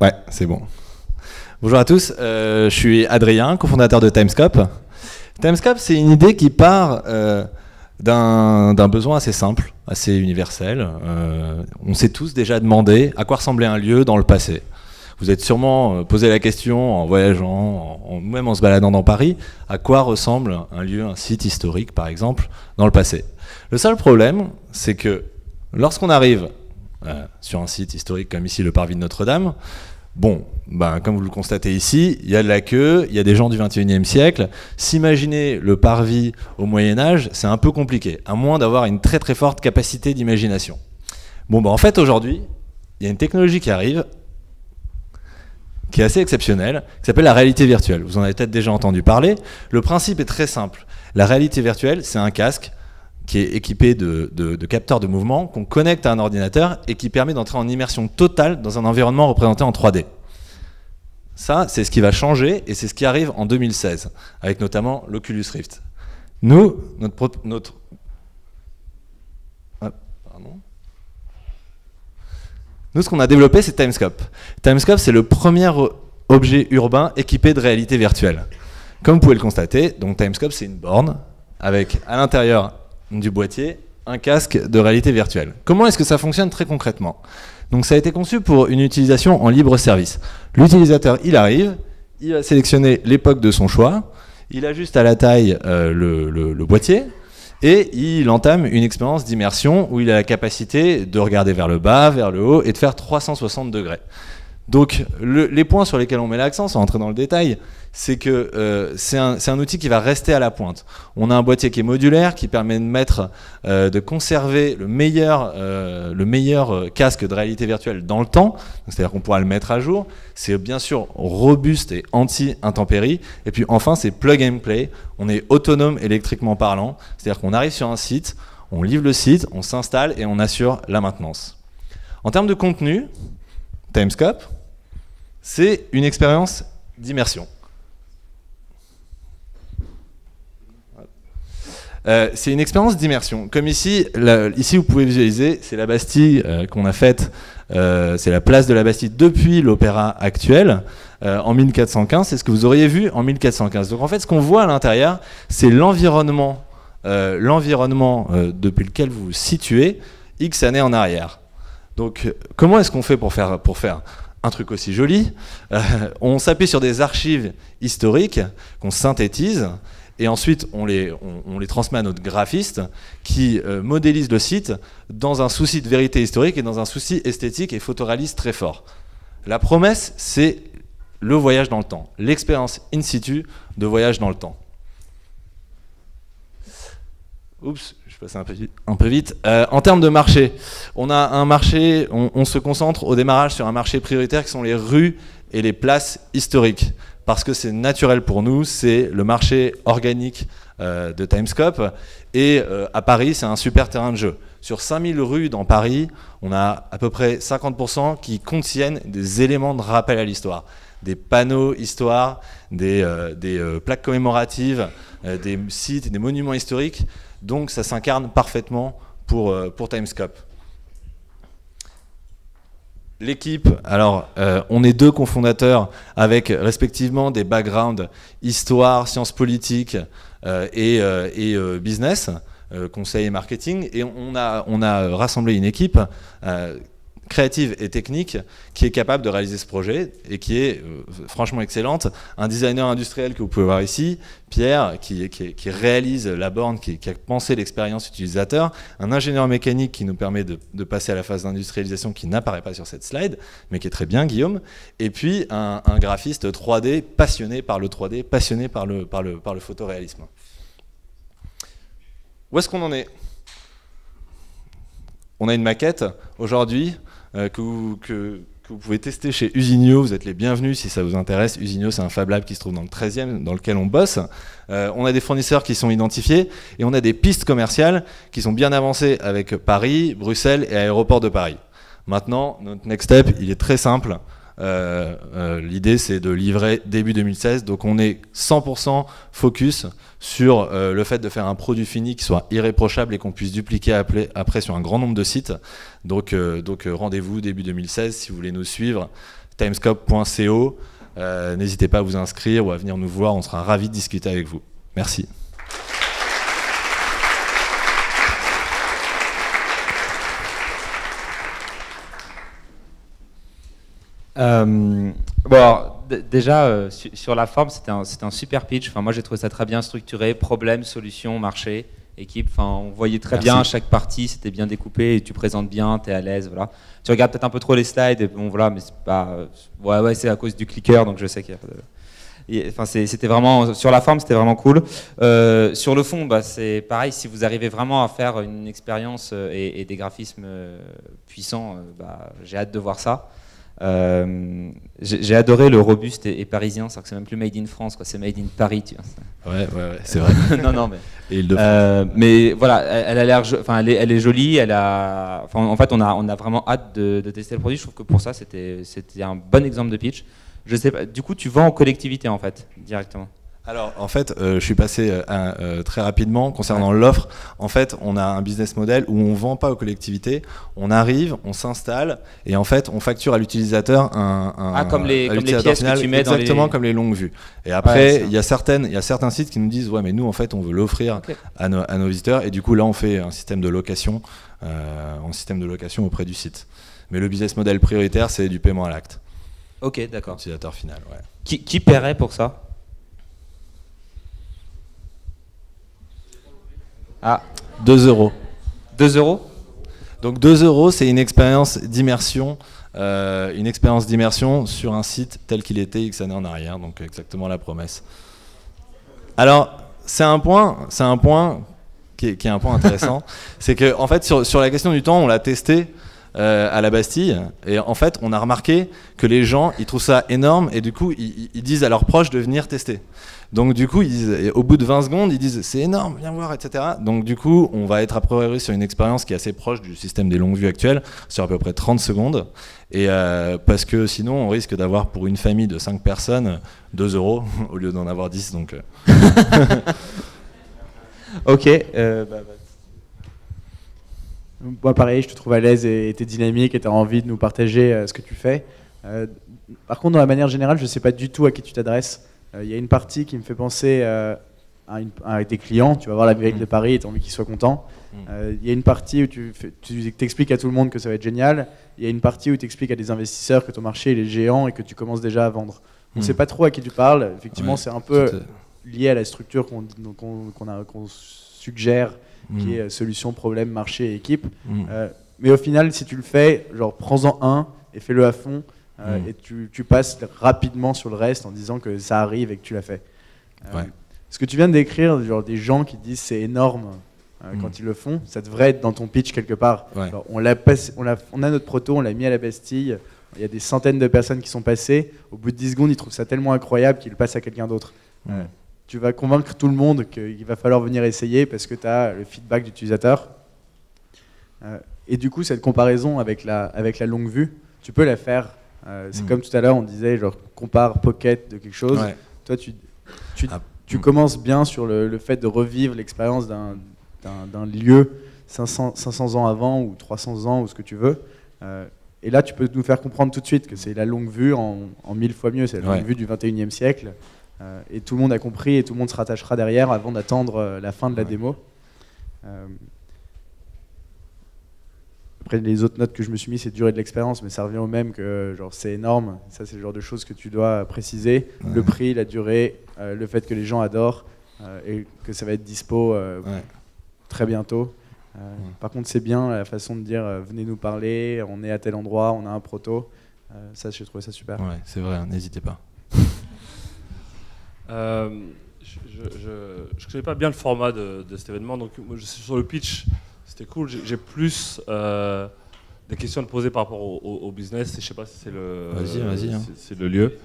Ouais, c'est bon. Bonjour à tous, je suis Adrien, cofondateur de Timescope. Timescope, c'est une idée qui part d'un besoin assez simple, assez universel. On s'est tous déjà demandé à quoi ressemblait un lieu dans le passé. Vous êtes sûrement posé la question en voyageant, même en se baladant dans Paris, à quoi ressemble un lieu, un site historique par exemple, dans le passé. Le seul problème, c'est que lorsqu'on arrive sur un site historique comme ici le Parvis de Notre-Dame, bon, ben, comme vous le constatez ici, il y a de la queue, il y a des gens du 21e siècle. S'imaginer le Parvis au Moyen-Âge, c'est un peu compliqué, à moins d'avoir une très très forte capacité d'imagination. Bon, ben, en fait, aujourd'hui, il y a une technologie qui arrive, qui est assez exceptionnelle, qui s'appelle la réalité virtuelle. Vous en avez peut-être déjà entendu parler. Le principe est très simple. La réalité virtuelle, c'est un casque qui est équipé de capteurs de mouvement qu'on connecte à un ordinateur et qui permet d'entrer en immersion totale dans un environnement représenté en 3D. Ça, c'est ce qui va changer et c'est ce qui arrive en 2016, avec notamment l'Oculus Rift. Nous, Nous, ce qu'on a développé, c'est Timescope. Timescope, c'est le premier objet urbain équipé de réalité virtuelle. Comme vous pouvez le constater, donc Timescope, c'est une borne avec à l'intérieur du boîtier un casque de réalité virtuelle. Comment est-ce que ça fonctionne très concrètement? Donc ça a été conçu pour une utilisation en libre service. L'utilisateur, il arrive, il va sélectionner l'époque de son choix, il ajuste à la taille le boîtier, et il entame une expérience d'immersion où il a la capacité de regarder vers le bas, vers le haut et de faire 360 degrés. Donc les points sur lesquels on met l'accent, sans rentrer dans le détail, c'est que c'est un outil qui va rester à la pointe. On a un boîtier qui est modulaire, qui permet de conserver le meilleur casque de réalité virtuelle dans le temps, c'est-à-dire qu'on pourra le mettre à jour. C'est bien sûr robuste et anti-intempéries. Et puis enfin, c'est plug and play. On est autonome électriquement parlant, c'est-à-dire qu'on arrive sur un site, on livre le site, on s'installe et on assure la maintenance. En termes de contenu, Timescope, c'est une expérience d'immersion. C'est une expérience d'immersion. Comme ici, ici vous pouvez visualiser, c'est la Bastille qu'on a faite, c'est la place de la Bastille depuis l'opéra actuel, en 1415, c'est ce que vous auriez vu en 1415. Donc en fait, ce qu'on voit à l'intérieur, c'est l'environnement depuis lequel vous vous situez X années en arrière. Donc comment est-ce qu'on fait pour faire un truc aussi joli? On s'appuie sur des archives historiques qu'on synthétise et ensuite on les transmet à notre graphiste qui modélise le site dans un souci de vérité historique et dans un souci esthétique et photoréaliste très fort. La promesse, c'est le voyage dans le temps, l'expérience in situ de voyage dans le temps. Oups, je passe un peu vite. En termes de marché, on a un marché, on se concentre au démarrage sur un marché prioritaire qui sont les rues et les places historiques. Parce que c'est naturel pour nous, c'est le marché organique de Timescope. Et à Paris, c'est un super terrain de jeu. Sur 5000 rues dans Paris, on a à peu près 50% qui contiennent des éléments de rappel à l'histoire. Des panneaux histoire, des plaques commémoratives, des sites, des monuments historiques. Donc ça s'incarne parfaitement pour Timescope. L'équipe, alors on est 2 cofondateurs avec respectivement des backgrounds histoire, sciences politiques et business, conseil et marketing, et on a rassemblé une équipe créative et technique qui est capable de réaliser ce projet et qui est franchement excellente. Un designer industriel que vous pouvez voir ici, Pierre, qui réalise la borne, qui a pensé l'expérience utilisateur, un ingénieur mécanique qui nous permet de passer à la phase d'industrialisation qui n'apparaît pas sur cette slide, mais qui est très bien, Guillaume, et puis un graphiste 3D passionné par le 3D, passionné par le photoréalisme. Où est-ce qu'on en est? On a une maquette aujourd'hui que que vous pouvez tester chez Usinio. Vous êtes les bienvenus si ça vous intéresse. Usinio, c'est un Fab Lab qui se trouve dans le 13e, dans lequel on bosse. On a des fournisseurs qui sont identifiés et on a des pistes commerciales qui sont bien avancées avec Paris, Bruxelles et Aéroport de Paris. Maintenant, notre next step, il est très simple. L'idée, c'est de livrer début 2016. Donc, on est 100% focus sur le fait de faire un produit fini qui soit irréprochable et qu'on puisse dupliquer après sur un grand nombre de sites. Donc rendez-vous début 2016 si vous voulez nous suivre. Timescope.co. N'hésitez pas à vous inscrire ou à venir nous voir. On sera ravis de discuter avec vous. Merci. Bon, alors, déjà, sur la forme, c'était un super pitch. Enfin, moi, j'ai trouvé ça très bien structuré. Problème, solution, marché, équipe. Enfin, on voyait très bien chaque partie, c'était bien découpé et tu présentes bien, tu es à l'aise. Voilà. Tu regardes peut-être un peu trop les slides, et bon, voilà, mais c'est pas. Ouais, c'est à cause du clicker, donc je sais qu'il y a pas de. Enfin, c'était vraiment sur la forme, c'était vraiment cool. Sur le fond, bah, c'est pareil. Si vous arrivez vraiment à faire une expérience et des graphismes puissants, bah, j'ai hâte de voir ça. J'ai adoré le robuste et parisien, c'est-à-dire que c'est même plus made in France, quoi, c'est made in Paris, tu vois. Ouais, c'est vrai. non, mais. Et Île-de-France. Mais voilà, elle a l'air, enfin, elle est jolie, elle a. Enfin, en fait, on a vraiment hâte de tester le produit. Je trouve que pour ça, c'était un bon exemple de pitch. Je sais pas. Du coup, tu vends en collectivité en fait, directement. Alors, en fait, je suis passé très rapidement concernant l'offre. En fait, on a un business model où on ne vend pas aux collectivités. On arrive, on s'installe et en fait, on facture à l'utilisateur comme les pièces final, que tu mets exactement dans les... comme les longues vues. Et après, il y a certains sites qui nous disent ouais, mais nous, en fait, on veut l'offrir à nos visiteurs. Et du coup, là, on fait un système de location, auprès du site. Mais le business model prioritaire, c'est du paiement à l'acte. Ok, d'accord. Utilisateur final. Ouais. Qui paierait pour ça? 2 euros. 2 euros? Donc 2 euros, c'est une expérience d'immersion sur un site tel qu'il était X années en arrière, donc exactement la promesse. Alors, c'est un point qui est un point intéressant, c'est que en fait sur la question du temps, on l'a testé à la Bastille, et en fait on a remarqué que les gens ils trouvent ça énorme et du coup ils disent à leurs proches de venir tester. Donc du coup, au bout de 20 secondes, ils disent c'est énorme, viens voir, etc. Donc du coup, on va être a priori sur une expérience qui est assez proche du système des longues vues actuelles, sur à peu près 30 secondes. Et parce que sinon, on risque d'avoir pour une famille de 5 personnes 2 euros au lieu d'en avoir 10. Donc, Ok. Moi, pareil, je te trouve à l'aise et t'es dynamique et t'as envie de nous partager ce que tu fais. Par contre, dans la manière générale, je ne sais pas du tout à qui tu t'adresses. Il y a une partie qui me fait penser à tes clients. Tu vas voir la mairie de Paris et tu as envie qu'ils soient contents. Il y a une partie où tu expliques à tout le monde que ça va être génial. Il y a une partie où tu expliques à des investisseurs que ton marché il est géant et que tu commences déjà à vendre. On ne sait pas trop à qui tu parles. Effectivement, c'est un peu lié à la structure qu'on suggère, qui est solution, problème, marché et équipe. Mais au final, si tu le fais, genre prends-en un et fais-le à fond. Et tu passes rapidement sur le reste en disant que ça arrive et que tu l'as fait. Ce que tu viens de décrire, genre des gens qui disent c'est énorme quand ils le font, ça devrait être dans ton pitch quelque part. Alors, on a notre proto, on l'a mis à la Bastille, il y a des centaines de personnes qui sont passées, au bout de 10 secondes ils trouvent ça tellement incroyable qu'ils le passent à quelqu'un d'autre. Tu vas convaincre tout le monde qu'il va falloir venir essayer parce que tu as le feedback d'utilisateur. Et du coup cette comparaison avec la longue vue, tu peux la faire. C'est comme tout à l'heure, on disait, genre, compare Pocket de quelque chose. Toi, tu commences bien sur le fait de revivre l'expérience d'un lieu 500 ans avant ou 300 ans ou ce que tu veux. Et là, tu peux nous faire comprendre tout de suite que c'est la longue vue en 1000 fois mieux. C'est la longue vue du 21e siècle. Et tout le monde a compris et tout le monde se rattachera derrière avant d'attendre la fin de la démo. Après, les autres notes que je me suis mis, c'est durée de l'expérience, mais ça revient au même que genre c'est énorme. Ça, c'est le genre de choses que tu dois préciser. Le prix, la durée, le fait que les gens adorent et que ça va être dispo très bientôt. Par contre, c'est bien la façon de dire venez nous parler, on est à tel endroit, on a un proto. Ça, j'ai trouvé ça super. Ouais, c'est vrai, n'hésitez pas. Je ne connais pas bien le format de cet événement, donc moi, je suis sur le pitch. C'était cool. J'ai plus des questions à te poser par rapport au business. Je sais pas si c'est Vas-y, hein. c'est le lieu.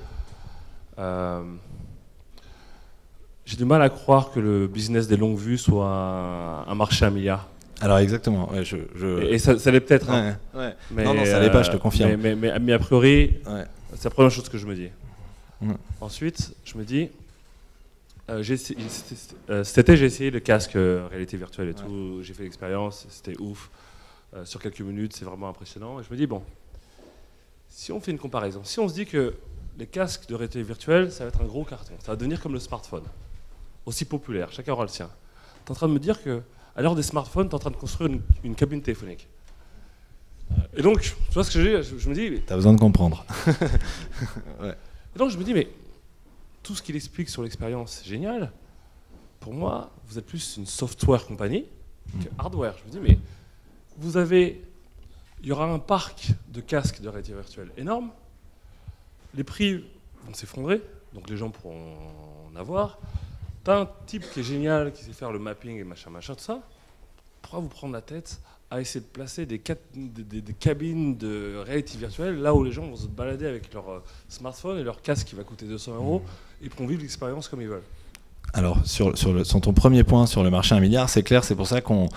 J'ai du mal à croire que le business des longues vues soit un marché à milliards. Alors exactement, ouais, Et ça l'est peut-être. Hein. Ouais. Mais, Non, ça l'est pas, je te confirme. Mais a priori, Ouais. c'est la première chose que je me dis. Mm. Ensuite, je me dis, cet été, j'ai essayé le casque réalité virtuelle et tout. J'ai fait l'expérience, c'était ouf. Sur quelques minutes, c'est vraiment impressionnant. Et je me dis, bon, si on fait une comparaison, si on se dit que les casques de réalité virtuelle, ça va être un gros carton, ça va devenir comme le smartphone, aussi populaire, chacun aura le sien. Tu es en train de me dire que à l'heure des smartphones, tu es en train de construire une cabine téléphonique. Et donc, tu vois ce que je me dis. T'as besoin de comprendre. Ouais. Et donc, je me dis, mais tout ce qu'il explique sur l'expérience, c'est génial. Pour moi, vous êtes plus une software compagnie que hardware. Je me dis, mais il y aura un parc de casques de réalité virtuelle énorme. Les prix vont s'effondrer, donc les gens pourront en avoir. T'as un type qui est génial, qui sait faire le mapping et machin, tout ça. Pourquoi vous prendre la tête à essayer de placer des cabines de réalité virtuelle là où les gens vont se balader avec leur smartphone et leur casque qui va coûter 200 € et pourront vivre l'expérience comme ils veulent? Alors, sur ton premier point sur le marché à 1 milliard, c'est clair, c'est pour ça qu'on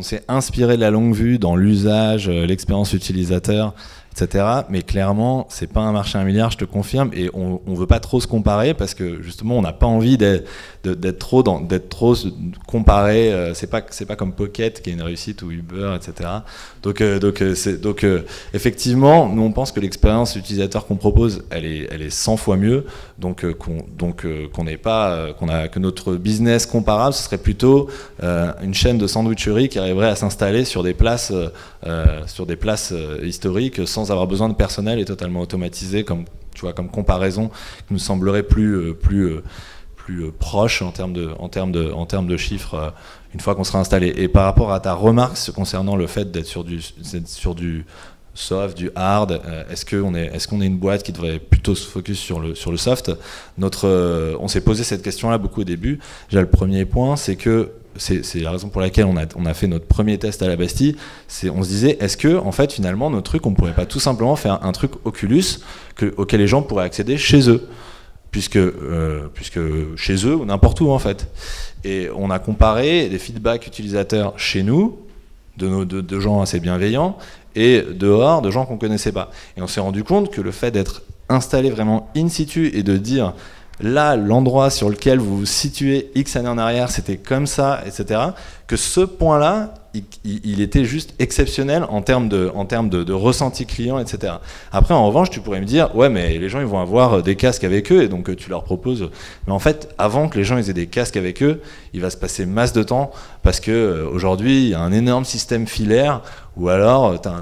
s'est inspiré de la longue vue dans l'usage, l'expérience utilisateur, etc. Mais clairement, c'est pas un marché à 1 milliard, je te confirme, et on veut pas trop se comparer parce que justement, on n'a pas envie d'être trop comparé. C'est pas comme Pocket qui est une réussite ou Uber, etc. Donc effectivement, nous on pense que l'expérience utilisateur qu'on propose, elle est 100 fois mieux. Que notre business comparable, ce serait plutôt une chaîne de sandwicherie qui arriverait à s'installer sur des places historiques sans avoir besoin de personnel et totalement automatisé, comme comparaison qui nous semblerait plus proche en termes de chiffres une fois qu'on sera installé. Et par rapport à ta remarque concernant le fait d'être sur du soft, du hard, est-ce qu'on est une boîte qui devrait plutôt se focus sur le soft? On s'est posé cette question-là beaucoup au début. Déjà, le premier point, c'est que c'est la raison pour laquelle on a fait notre premier test à la Bastille. On se disait, est-ce que en fait finalement notre truc, on pourrait pas tout simplement faire un truc Oculus auquel les gens pourraient accéder chez eux, puisque chez eux ou n'importe où en fait. Et on a comparé des feedbacks utilisateurs chez nous de gens assez bienveillants et dehors de gens qu'on connaissait pas. Et on s'est rendu compte que le fait d'être installé vraiment in situ et de dire là, l'endroit sur lequel vous vous situez X années en arrière, c'était comme ça, etc., que ce point-là, il était juste exceptionnel en termes de ressenti client, etc. Après, en revanche, tu pourrais me dire, ouais, mais les gens, ils vont avoir des casques avec eux, et donc tu leur proposes. Mais en fait, avant que les gens ils aient des casques avec eux, il va se passer masse de temps, parce que aujourd'hui, il y a un énorme système filaire, ou alors t'as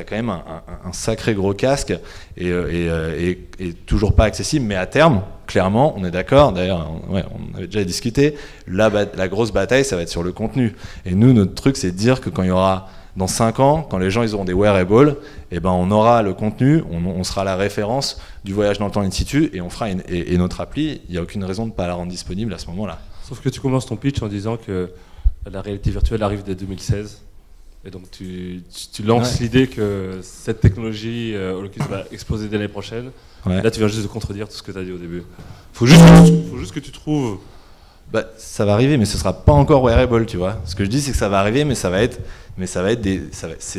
quand même un sacré gros casque, et toujours pas accessible, mais à terme, clairement, on est d'accord, d'ailleurs, on avait déjà discuté, la grosse bataille, ça va être sur le contenu. Et nous, notre truc, c'est de dire que quand il y aura, dans 5 ans, quand les gens ils auront des wearables, eh ben, on aura le contenu, on sera la référence du voyage dans le temps in situ, et on fera et notre appli, il n'y a aucune raison de ne pas la rendre disponible à ce moment-là. Sauf que tu commences ton pitch en disant que la réalité virtuelle arrive dès 2016. Et donc tu lances l'idée que cette technologie Oculus va exploser dès l'année prochaine. Ouais. Là, tu viens juste de contredire tout ce que tu as dit au début. Faut juste que tu trouves... ça va arriver, mais ce sera pas encore wearable, tu vois. Ce que je dis, c'est que ça va arriver, mais c'est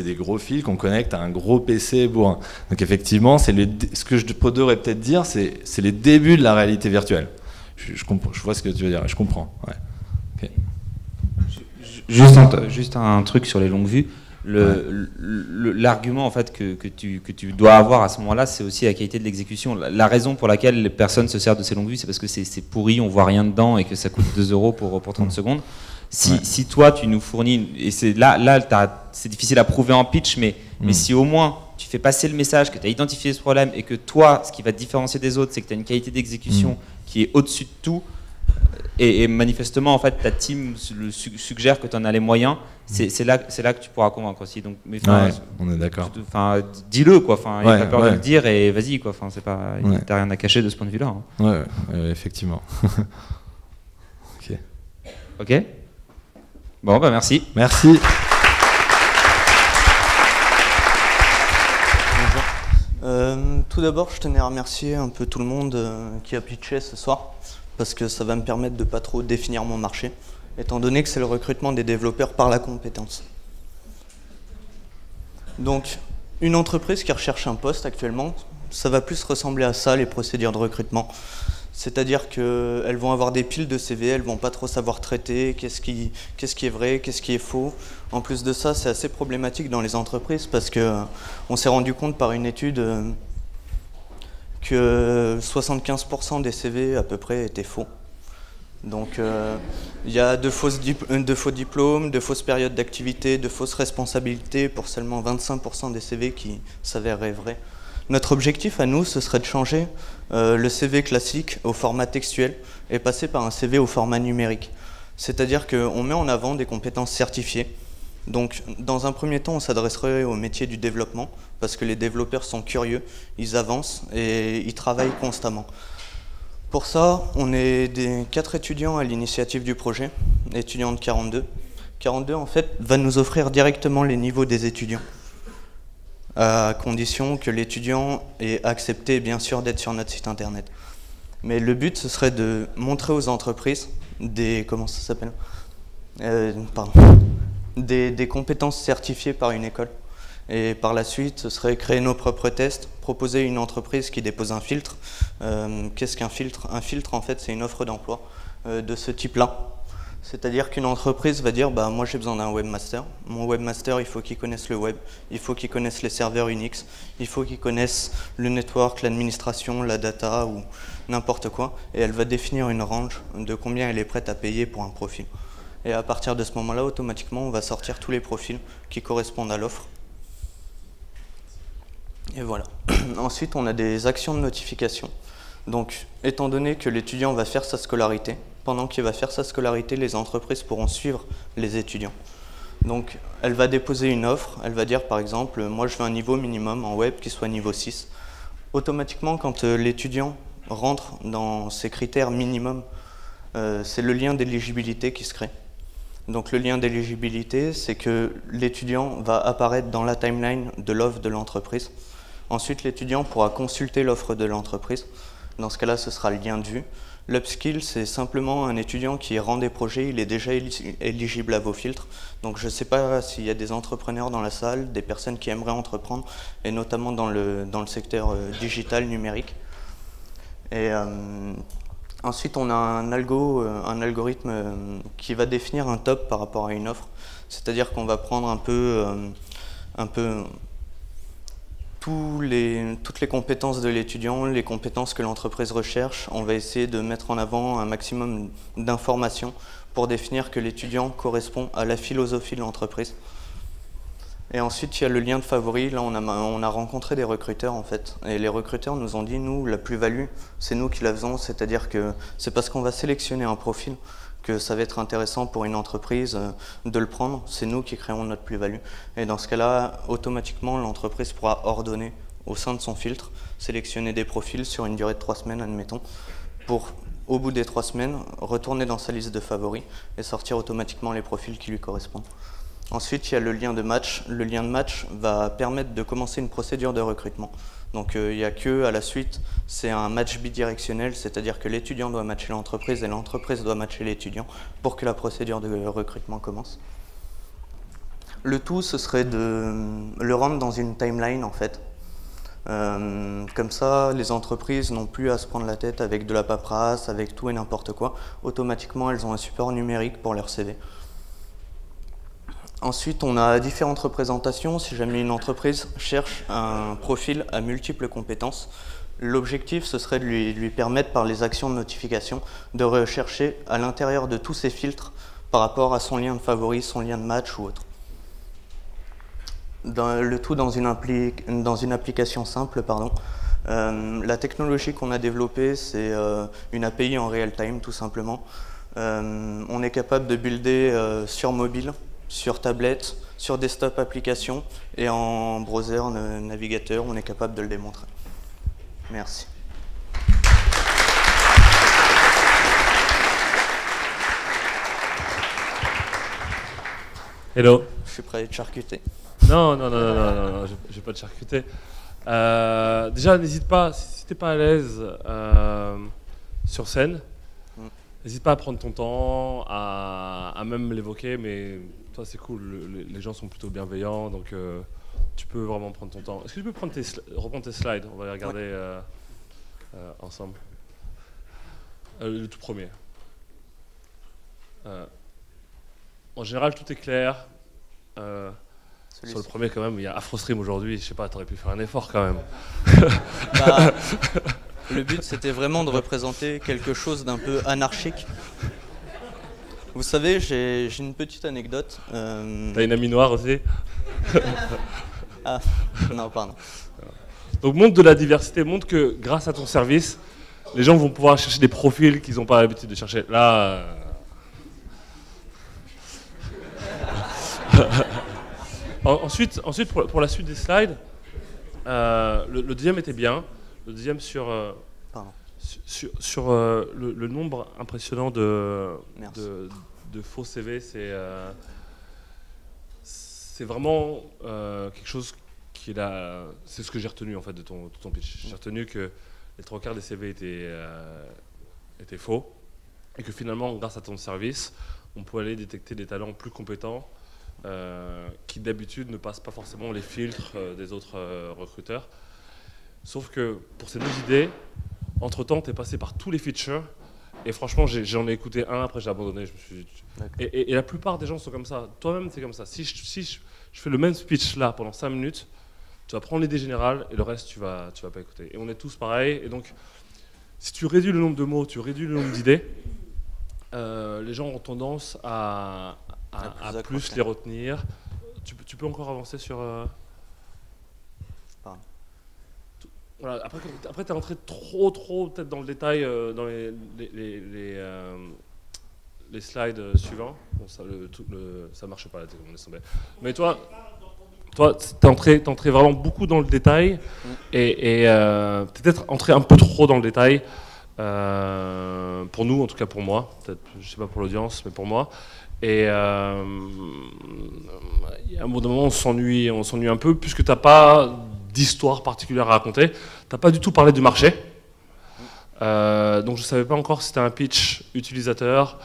des gros fils qu'on connecte à un gros PC bourrin. Donc effectivement, ce que je devrais peut-être dire, c'est les débuts de la réalité virtuelle. Je vois ce que tu veux dire, je comprends. Ouais. Okay. Juste un truc sur les longues vues. L'argument en fait que tu dois avoir à ce moment-là, c'est aussi la qualité de l'exécution. La raison pour laquelle les personnes se servent de ces longues vues, c'est parce que c'est pourri, on voit rien dedans et que ça coûte 2 € pour 30 secondes. Si toi tu nous fournis, et c'est c'est difficile à prouver en pitch, mais si au moins tu fais passer le message que tu as identifié ce problème et que toi, ce qui va te différencier des autres, c'est que tu as une qualité d'exécution qui est au-dessus de tout. Et manifestement, en fait, ta team suggère que tu en as les moyens. C'est là que tu pourras convaincre aussi. Donc, on est d'accord. Dis-le, quoi. Il n'y a pas peur de le dire et vas-y, quoi. T'as rien à cacher de ce point de vue-là. Hein. Effectivement. Ok. Bon, merci. Merci. Tout d'abord, je tenais à remercier un peu tout le monde qui a pitché ce soir, parce que ça va me permettre de pas trop définir mon marché, étant donné que c'est le recrutement des développeurs par la compétence. Donc, une entreprise qui recherche un poste actuellement, ça va plus ressembler à ça, les procédures de recrutement. C'est-à-dire qu'elles vont avoir des piles de CV, elles vont pas trop savoir traiter, qu'est-ce qui est vrai, qu'est-ce qui est faux. En plus de ça, c'est assez problématique dans les entreprises parce qu'on s'est rendu compte par une étude que 75% des CV à peu près étaient faux. Donc il y a de faux diplômes, de fausses périodes d'activité, de fausses responsabilités pour seulement 25% des CV qui s'avéreraient vrais. Notre objectif à nous, ce serait de changer le CV classique au format textuel et passer par un CV au format numérique. C'est-à-dire qu'on met en avant des compétences certifiées. Donc dans un premier temps, on s'adresserait au métier du développement parce que les développeurs sont curieux, ils avancent et ils travaillent constamment. Pour ça, on est 4 étudiants à l'initiative du projet, étudiants de 42. 42, en fait, va nous offrir directement les niveaux des étudiants, à condition que l'étudiant ait accepté, bien sûr, d'être sur notre site internet. Mais le but, ce serait de montrer aux entreprises des compétences certifiées par une école. Et par la suite, ce serait créer nos propres tests, proposer une entreprise qui dépose un filtre. Qu'est-ce qu'un filtre? Un filtre, en fait, c'est une offre d'emploi de ce type-là. C'est-à-dire qu'une entreprise va dire, bah, moi j'ai besoin d'un webmaster. Mon webmaster, il faut qu'il connaisse le web, il faut qu'il connaisse les serveurs Unix, il faut qu'il connaisse le network, l'administration, la data ou n'importe quoi. Et elle va définir une range de combien elle est prête à payer pour un profil. Et à partir de ce moment-là, automatiquement, on va sortir tous les profils qui correspondent à l'offre. Et voilà. Ensuite, on a des actions de notification. Donc, étant donné que l'étudiant va faire sa scolarité, pendant qu'il va faire sa scolarité, les entreprises pourront suivre les étudiants. Donc, elle va déposer une offre, elle va dire par exemple, moi je veux un niveau minimum en web qui soit niveau 6. Automatiquement, quand l'étudiant rentre dans ces critères minimum, c'est le lien d'éligibilité qui se crée. Donc le lien d'éligibilité, c'est que l'étudiant va apparaître dans la timeline de l'offre de l'entreprise. Ensuite, l'étudiant pourra consulter l'offre de l'entreprise. Dans ce cas-là, ce sera le lien de vue. L'upskill, c'est simplement un étudiant qui rend des projets, il est déjà éligible à vos filtres. Donc je ne sais pas s'il y a des entrepreneurs dans la salle, des personnes qui aimeraient entreprendre, et notamment dans le secteur digital, numérique. Et ensuite, on a un algorithme qui va définir un top par rapport à une offre. C'est-à-dire qu'on va prendre un peu toutes les compétences de l'étudiant, les compétences que l'entreprise recherche. On va essayer de mettre en avant un maximum d'informations pour définir que l'étudiant correspond à la philosophie de l'entreprise. Et ensuite, il y a le lien de favoris. Là, on a rencontré des recruteurs, en fait. Et les recruteurs nous ont dit, nous, la plus-value, c'est nous qui la faisons. C'est-à-dire que c'est parce qu'on va sélectionner un profil que ça va être intéressant pour une entreprise de le prendre. C'est nous qui créons notre plus-value. Et dans ce cas-là, automatiquement, l'entreprise pourra ordonner au sein de son filtre, sélectionner des profils sur une durée de 3 semaines, admettons, pour, au bout des 3 semaines, retourner dans sa liste de favoris et sortir automatiquement les profils qui lui correspondent. Ensuite, il y a le lien de match. Le lien de match va permettre de commencer une procédure de recrutement. Donc il n'y a que à la suite, c'est un match bidirectionnel, c'est-à-dire que l'étudiant doit matcher l'entreprise et l'entreprise doit matcher l'étudiant pour que la procédure de recrutement commence. Le tout, ce serait de le rendre dans une timeline en fait. Comme ça, les entreprises n'ont plus à se prendre la tête avec de la paperasse, avec tout et n'importe quoi. Automatiquement, elles ont un support numérique pour leur CV. Ensuite, on a différentes représentations. Si jamais une entreprise cherche un profil à multiples compétences, l'objectif, ce serait de lui permettre, par les actions de notification, de rechercher à l'intérieur de tous ces filtres par rapport à son lien de favoris, son lien de match ou autre. Le tout dans une application simple, pardon. La technologie qu'on a développée, c'est une API en real time, tout simplement. On est capable de builder sur mobile, sur tablette, sur desktop application et en browser, navigateur, on est capable de le démontrer. Merci. Hello. Je suis prêt à être charcuté. Non, je vais pas te charcuter. Déjà, n'hésite pas, si t'es pas à l'aise sur scène, n'hésite pas à prendre ton temps, à même l'évoquer, mais toi c'est cool, les gens sont plutôt bienveillants, donc tu peux vraiment prendre ton temps. Est-ce que tu peux reprendre tes slides? On va les regarder ensemble. Le tout premier. En général, tout est clair. Sur le premier, quand même, il y a AfroStream aujourd'hui. Je sais pas, t'aurais pu faire un effort quand même. Bah, le but, c'était vraiment de représenter quelque chose d'un peu anarchique. Vous savez, j'ai une petite anecdote. T'as une amie noire aussi? Ah, non, pardon. Donc montre de la diversité, montre que grâce à ton service, les gens vont pouvoir chercher des profils qu'ils n'ont pas l'habitude de chercher. Là... Ensuite pour la suite des slides, le deuxième était bien. Le deuxième sur le nombre impressionnant de faux CV, c'est vraiment quelque chose qui est là. C'est ce que j'ai retenu en fait de ton pitch. J'ai retenu que les 3/4 des CV étaient faux et que finalement, grâce à ton service, on peut aller détecter des talents plus compétents qui d'habitude ne passent pas forcément les filtres des autres recruteurs. Sauf que pour ces 2 idées, entre-temps, tu es passé par tous les features et franchement, j'en ai écouté un, après j'ai abandonné. Je me suis dit, et la plupart des gens sont comme ça. Toi-même, c'est comme ça. Si je fais le même speech là pendant 5 minutes, tu vas prendre l'idée générale et le reste, tu vas pas écouter. Et on est tous pareils. Et donc, si tu réduis le nombre de mots, tu réduis le nombre d'idées, les gens ont tendance à plus les retenir. Tu peux encore avancer sur... Voilà, après tu es entré trop peut-être dans le détail dans les slides suivants. Bon, ça marche pas là, on laisse tomber. Mais toi t'es entré vraiment beaucoup dans le détail et t'es peut-être entré un peu trop dans le détail. Pour nous, en tout cas pour moi, peut-être, je sais pas pour l'audience, mais pour moi. Et à un moment, on s'ennuie un peu, puisque tu n'as pas d'histoire particulière à raconter. Tu n'as pas du tout parlé du marché. Donc je ne savais pas encore si c'était un pitch utilisateur,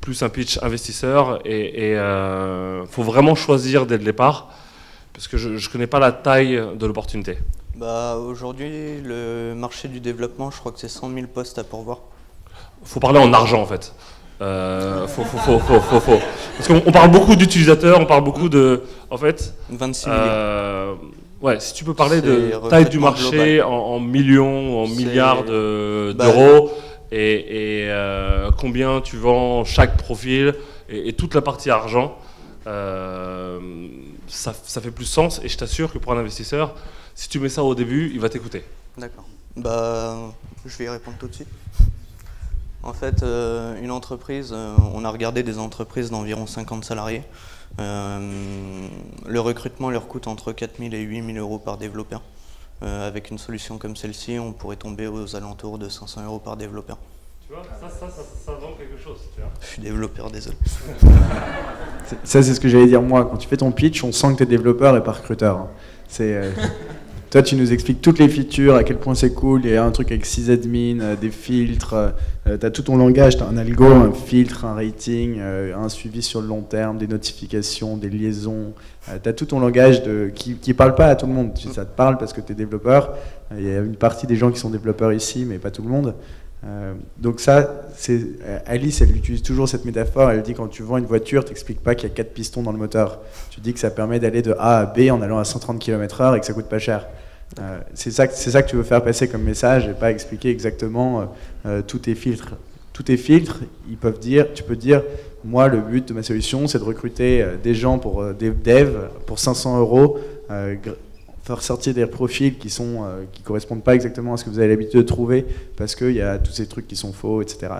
plus un pitch investisseur. Et faut vraiment choisir dès le départ, parce que je ne connais pas la taille de l'opportunité. Bah, aujourd'hui, le marché du développement, je crois que c'est 100 000 postes à pourvoir. Faut parler en argent en fait. Faut. Parce qu'on parle beaucoup d'utilisateurs, on parle beaucoup de... En fait... 26 millions. Ouais, si tu peux parler de taille du marché en millions, en milliards d'euros, et combien tu vends chaque profil, et toute la partie argent, ça fait plus sens, et je t'assure que pour un investisseur, si tu mets ça au début, il va t'écouter. D'accord. Bah, je vais y répondre tout de suite. En fait, une entreprise, on a regardé des entreprises d'environ 50 salariés. Le recrutement leur coûte entre 4 000 et 8 000 euros par développeur. Avec une solution comme celle-ci, on pourrait tomber aux alentours de 500 euros par développeur. Tu vois, ça vend quelque chose, tu vois. Je suis développeur, désolé. Ça, c'est ce que j'allais dire moi. Quand tu fais ton pitch, on sent que tu es développeur et pas recruteur. Toi, tu nous expliques toutes les features, à quel point c'est cool. Il y a un truc avec sysadmin, des filtres. Tu as tout ton langage. Tu as un algo, un filtre, un rating, un suivi sur le long terme, des notifications, des liaisons. Tu as tout ton langage qui ne parle pas à tout le monde. Ça te parle parce que tu es développeur. Il y a une partie des gens qui sont développeurs ici, mais pas tout le monde. Donc ça, Alice, elle utilise toujours cette métaphore. Elle dit quand tu vends une voiture, tu n'expliques pas qu'il y a 4 pistons dans le moteur. Tu dis que ça permet d'aller de A à B en allant à 130 km/h et que ça coûte pas cher. C'est ça que tu veux faire passer comme message et pas expliquer exactement tous tes filtres. Tous tes filtres, tu peux dire, moi le but de ma solution c'est de recruter des gens pour des devs pour 500 euros, faire sortir des profils qui correspondent pas exactement à ce que vous avez l'habitude de trouver parce qu'il y a tous ces trucs qui sont faux, etc.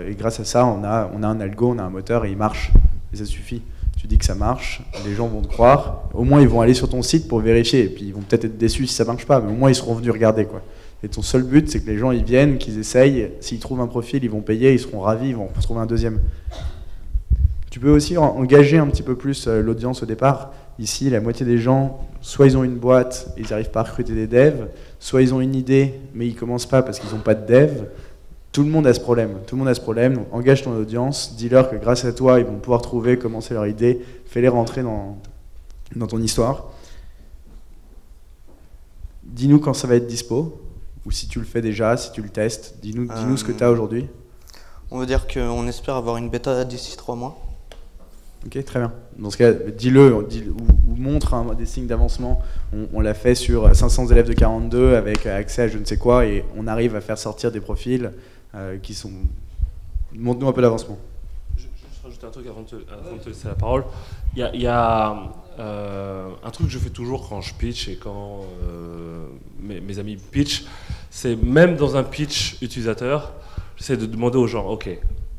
Et grâce à ça, on a un algo, on a un moteur et il marche. Et ça suffit. Tu dis que ça marche, les gens vont te croire. Au moins, ils vont aller sur ton site pour vérifier. Et puis, ils vont peut-être être déçus si ça marche pas, mais au moins, ils seront venus regarder, quoi. Et ton seul but, c'est que les gens, ils viennent, qu'ils essayent. S'ils trouvent un profil, ils vont payer, ils seront ravis, ils vont trouver un deuxième. Tu peux aussi engager un petit peu plus l'audience au départ. ici, la moitié des gens, soit ils ont une boîte et ils n'arrivent pas à recruter des devs, soit ils ont une idée, mais ils commencent pas parce qu'ils n'ont pas de dev. Tout le monde a ce problème. Tout le monde a ce problème. Donc, engage ton audience, dis-leur que grâce à toi, ils vont pouvoir trouver comment c'est leur idée, fais-les rentrer dans ton histoire. Dis-nous quand ça va être dispo, ou si tu le fais déjà, si tu le testes. Dis-nous ce que tu as aujourd'hui. On veut dire qu'on espère avoir une bêta d'ici 3 mois. Ok, très bien. Dans ce cas, dis-le ou montre des signes d'avancement. On l'a fait sur 500 élèves de 42 avec accès à je ne sais quoi et on arrive à faire sortir des profils qui sont... Montre-nous un peu d'avancement. Je vais juste rajouter un truc avant de te laisser la parole. Il y a un truc que je fais toujours quand je pitch et quand mes amis pitch, c'est même dans un pitch utilisateur, j'essaie de demander aux gens, ok,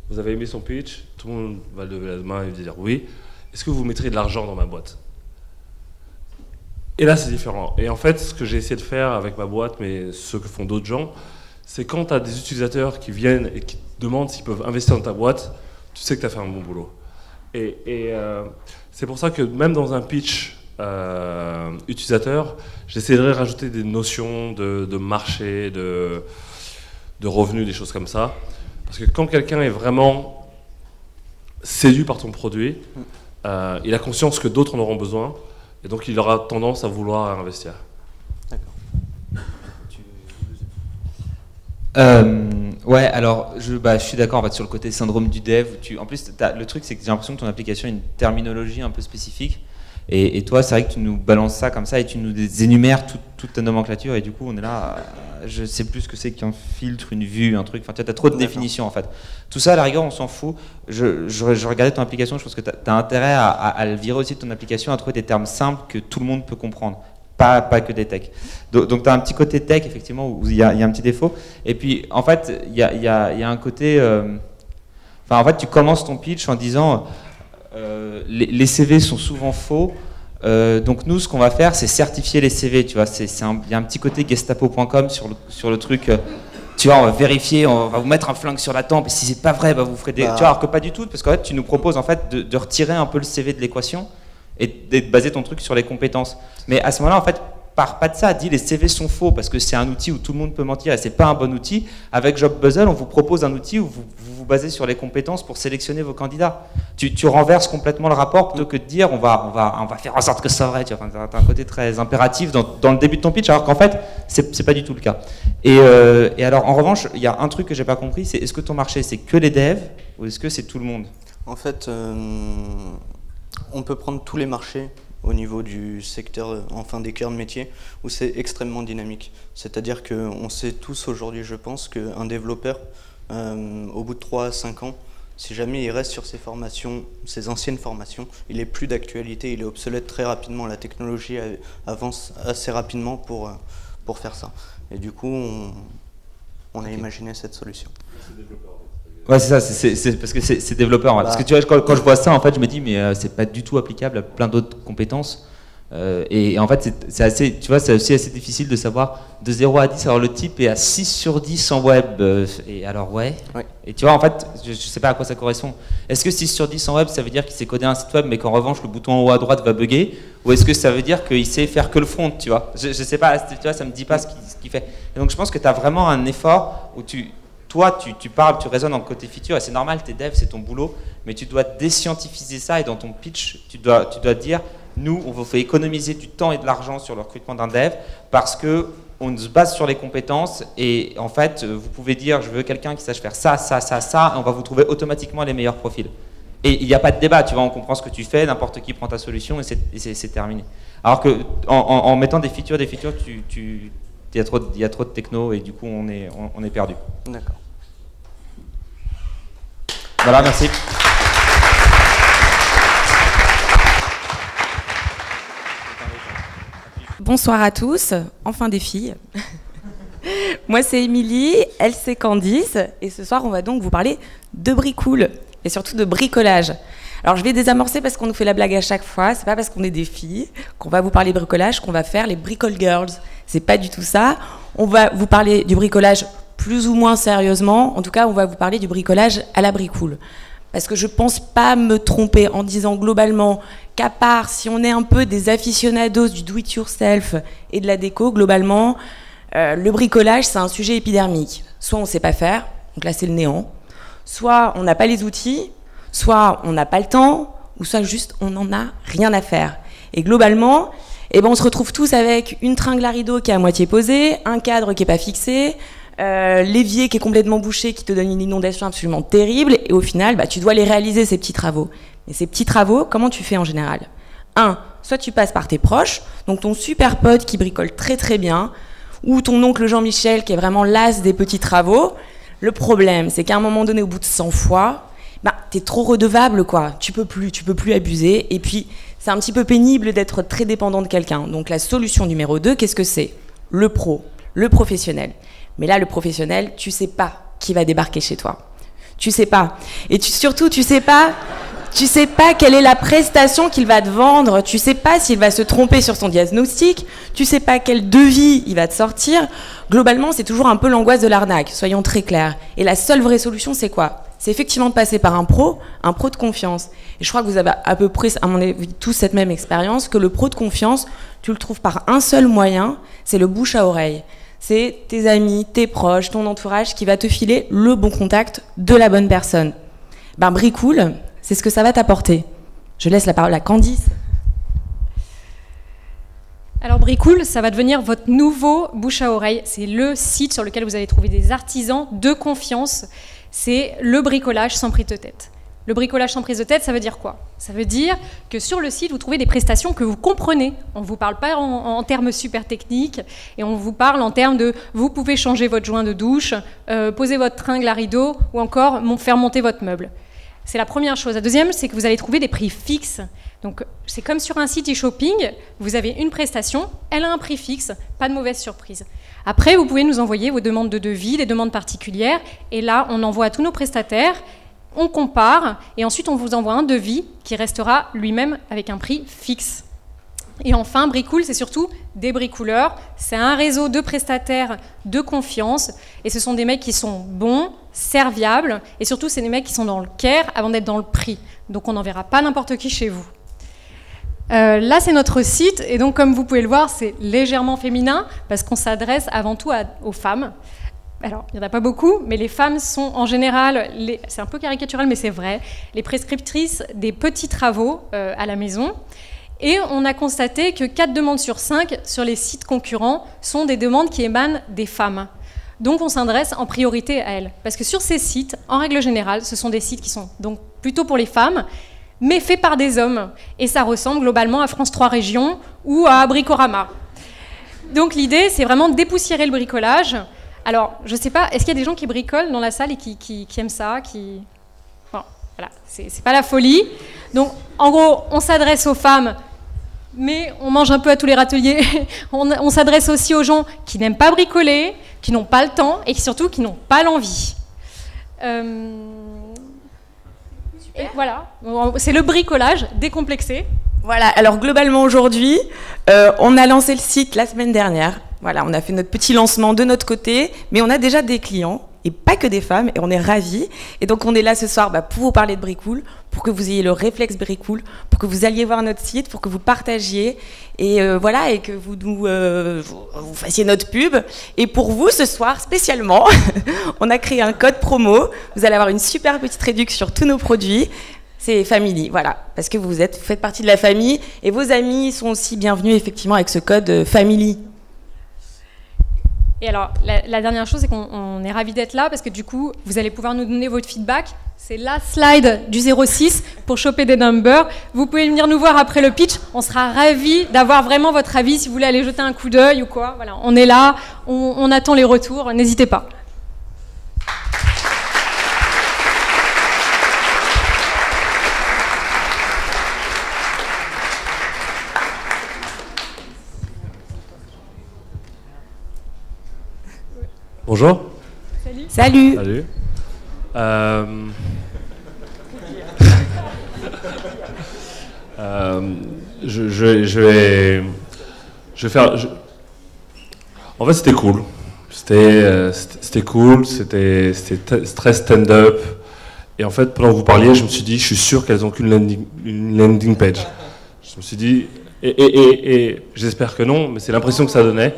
vous avez aimé son pitch, tout le monde va lever la main et dire oui, est-ce que vous mettrez de l'argent dans ma boîte? Et là c'est différent. Et en fait, ce que j'ai essayé de faire avec ma boîte, mais ce que font d'autres gens, c'est quand tu as des utilisateurs qui viennent et qui te demandent s'ils peuvent investir dans ta boîte, tu sais que tu as fait un bon boulot. Et c'est pour ça que même dans un pitch utilisateur, j'essaierai de rajouter des notions de marché, de revenus, des choses comme ça. Parce que quand quelqu'un est vraiment séduit par ton produit, il a conscience que d'autres en auront besoin, et donc il aura tendance à vouloir investir. Ouais, alors je suis d'accord en fait, sur le côté syndrome du dev. En plus, le truc, c'est que j'ai l'impression que ton application a une terminologie un peu spécifique. Et toi, c'est vrai que tu nous balances ça comme ça et tu nous énumères toute ta nomenclature. Et du coup, on est là, je sais plus ce que c'est qu'un filtre, une vue, un truc. Enfin, tu as trop de définitions en fait. Tout ça, à la rigueur, on s'en fout. Je regardais ton application, je pense que tu as intérêt à le virer aussi de ton application, à trouver des termes simples que tout le monde peut comprendre. Pas que des techs. Donc tu as un petit côté tech, effectivement, où il y a un petit défaut. Et puis, en fait, il y a un côté... en fait, tu commences ton pitch en disant les CV sont souvent faux. Donc nous, ce qu'on va faire, c'est certifier les CV. Tu vois, il y a un petit côté gestapo.com sur le truc. Tu vois, on va vérifier, on va vous mettre un flingue sur la tempe. Et si c'est pas vrai, vous ferez des... Tu vois, alors que pas du tout, parce qu'en fait, tu nous proposes en fait de retirer un peu le CV de l'équation et de baser ton truc sur les compétences. Mais à ce moment-là, en fait, pars pas de ça, dis les CV sont faux parce que c'est un outil où tout le monde peut mentir et c'est pas un bon outil. Avec JobBuzzle, on vous propose un outil où vous vous basez sur les compétences pour sélectionner vos candidats. Tu renverses complètement le rapport plutôt que de dire on va faire en sorte que ce soit vrai. Tu vois, t'as un côté très impératif dans le début de ton pitch, alors qu'en fait, c'est pas du tout le cas. Et alors, en revanche, il y a un truc que j'ai pas compris, c'est est-ce que ton marché c'est que les devs ou est-ce que c'est tout le monde? En fait, on peut prendre tous les marchés au niveau du secteur, enfin des cœurs de métier, où c'est extrêmement dynamique. C'est-à-dire qu'on sait tous aujourd'hui, je pense, qu'un développeur, au bout de 3 à 5 ans, si jamais il reste sur ses formations, ses anciennes formations, il est plus d'actualité, il est obsolète très rapidement. La technologie avance assez rapidement pour faire ça. Et du coup, on a imaginé cette solution. Ouais, c'est ça, c'est parce que c'est développeur. Parce que tu vois, quand je vois ça, en fait, je me dis, mais c'est pas du tout applicable à plein d'autres compétences. Et en fait, c'est assez, tu vois, c'est aussi assez difficile de savoir de 0 à 10. Alors le type est à 6 sur 10 en web. Et alors, ouais. Et tu vois, en fait, je sais pas à quoi ça correspond. Est-ce que 6 sur 10 en web, ça veut dire qu'il sait coder un site web, mais qu'en revanche, le bouton en haut à droite va bugger? Ou est-ce que ça veut dire qu'il sait faire que le front, tu vois? Je sais pas, tu vois, ça me dit pas ce qu'il fait. Et donc, je pense que tu as vraiment un effort où toi, tu parles, tu raisonnes en côté feature, et c'est normal, t'es dev, c'est ton boulot, mais tu dois déscientifiser ça, et dans ton pitch, tu dois dire, nous, on vous fait économiser du temps et de l'argent sur le recrutement d'un dev, parce qu'on se base sur les compétences, et en fait, vous pouvez dire, je veux quelqu'un qui sache faire ça, ça, ça, ça, et on va vous trouver automatiquement les meilleurs profils. Et il n'y a pas de débat, tu vois, on comprend ce que tu fais, n'importe qui prend ta solution, et c'est terminé. Alors que en mettant des features, il y a trop de techno, et du coup, on est perdu. D'accord. Voilà, merci. Bonsoir à tous, enfin des filles. Moi c'est Émilie, elle c'est Candice, et ce soir on va donc vous parler de bricoule, et surtout de bricolage. Alors je vais désamorcer parce qu'on nous fait la blague à chaque fois, c'est pas parce qu'on est des filles qu'on va vous parler de bricolage qu'on va faire les bricole girls. C'est pas du tout ça. On va vous parler du bricolage plus ou moins sérieusement. En tout cas, on va vous parler du bricolage à la bricoule. parce que je pense pas me tromper en disant globalement qu'à part si on est un peu des aficionados du do-it-yourself et de la déco, globalement, le bricolage, c'est un sujet épidermique. Soit on sait pas faire, donc là c'est le néant, soit on n'a pas les outils, soit on n'a pas le temps, ou soit juste on n'en a rien à faire. Et globalement, eh ben, on se retrouve tous avec une tringle à rideau qui est à moitié posée, un cadre qui n'est pas fixé, l'évier qui est complètement bouché, qui te donne une inondation absolument terrible, et au final, bah, tu dois les réaliser, ces petits travaux. Mais ces petits travaux, comment tu fais en général ? Soit tu passes par tes proches, donc ton super pote qui bricole très très bien, ou ton oncle Jean-Michel qui est vraiment l'as des petits travaux. Le problème, c'est qu'à un moment donné, au bout de 100 fois, bah, t'es trop redevable, quoi. Tu peux plus abuser, et puis c'est un petit peu pénible d'être très dépendant de quelqu'un. Donc la solution numéro 2, qu'est-ce que c'est ? Le pro, le professionnel. Mais là, le professionnel, tu sais pas qui va débarquer chez toi. Tu sais pas. Et surtout, tu sais pas quelle est la prestation qu'il va te vendre. Tu sais pas s'il va se tromper sur son diagnostic. Tu sais pas quel devis il va te sortir. Globalement, c'est toujours un peu l'angoisse de l'arnaque. Soyons très clairs. Et la seule vraie solution, c'est quoi ? C'est effectivement de passer par un pro de confiance. Et je crois que vous avez à peu près, à mon avis, tous cette même expérience, que le pro de confiance, tu le trouves par un seul moyen, c'est le bouche à oreille. C'est tes amis, tes proches, ton entourage qui va te filer le bon contact de la bonne personne. Ben, Bricool, c'est ce que ça va t'apporter. Je laisse la parole à Candice. Alors Bricool, ça va devenir votre nouveau bouche à oreille. C'est le site sur lequel vous allez trouver des artisans de confiance. C'est le bricolage sans prise de tête. Le bricolage sans prise de tête, ça veut dire quoi ? Ça veut dire que sur le site, vous trouvez des prestations que vous comprenez. On ne vous parle pas en termes super techniques, et on vous parle en termes de vous pouvez changer votre joint de douche, poser votre tringle à rideau, ou encore faire monter votre meuble. C'est la première chose. La deuxième, c'est que vous allez trouver des prix fixes. Donc, c'est comme sur un site e-shopping, vous avez une prestation, elle a un prix fixe, pas de mauvaise surprise. Après, vous pouvez nous envoyer vos demandes de devis, des demandes particulières, et là, on envoie à tous nos prestataires, on compare, et ensuite, on vous envoie un devis qui restera lui-même avec un prix fixe. Et enfin, Bricool, c'est surtout des bricoleurs. C'est un réseau de prestataires de confiance. Et ce sont des mecs qui sont bons, serviables. Et surtout, c'est des mecs qui sont dans le care avant d'être dans le prix. Donc, on n'enverra pas n'importe qui chez vous. Là, c'est notre site. Et donc, comme vous pouvez le voir, c'est légèrement féminin parce qu'on s'adresse avant tout aux femmes. Alors, il n'y en a pas beaucoup, mais les femmes sont en général, c'est un peu caricatural, mais c'est vrai, les prescriptrices des petits travaux à la maison. Et on a constaté que 4 demandes sur 5 sur les sites concurrents sont des demandes qui émanent des femmes. Donc on s'adresse en priorité à elles. Parce que sur ces sites, en règle générale, ce sont des sites qui sont donc plutôt pour les femmes, mais faits par des hommes. Et ça ressemble globalement à France 3 Régions ou à Bricorama. Donc l'idée, c'est vraiment de dépoussiérer le bricolage. Alors, je ne sais pas, est-ce qu'il y a des gens qui bricolent dans la salle et qui aiment ça Bon, voilà, c'est pas la folie. Donc, en gros, on s'adresse aux femmes, mais on mange un peu à tous les râteliers. On s'adresse aussi aux gens qui n'aiment pas bricoler, qui n'ont pas le temps et surtout qui n'ont pas l'envie. Et voilà, c'est le bricolage décomplexé. Voilà, alors globalement aujourd'hui, on a lancé le site la semaine dernière. Voilà, on a fait notre petit lancement de notre côté, mais on a déjà des clients, et pas que des femmes, et on est ravis. Et donc on est là ce soir pour vous parler de Bricool, pour que vous ayez le réflexe Bricool, pour que vous alliez voir notre site, pour que vous partagiez, et voilà, et que vous fassiez notre pub. Et pour vous, ce soir, spécialement, on a créé un code promo. Vous allez avoir une super petite réduction sur tous nos produits. C'est Family, voilà, parce que vous faites partie de la famille, et vos amis sont aussi bienvenus, effectivement, avec ce code Family. Et alors, la dernière chose, c'est qu'on est ravis d'être là parce que du coup, vous allez pouvoir nous donner votre feedback. C'est la slide du 06 pour choper des numbers. Vous pouvez venir nous voir après le pitch. On sera ravis d'avoir vraiment votre avis si vous voulez aller jeter un coup d'œil ou quoi. Voilà, on est là, on attend les retours. N'hésitez pas. Bonjour. Salut. Salut. Je vais faire. En fait, c'était cool. C'était cool. C'était très stand-up. Et en fait, pendant que vous parliez, je me suis dit, je suis sûr qu'elles n'ont qu'une landing page. Je me suis dit, et j'espère que non, mais c'est l'impression que ça donnait.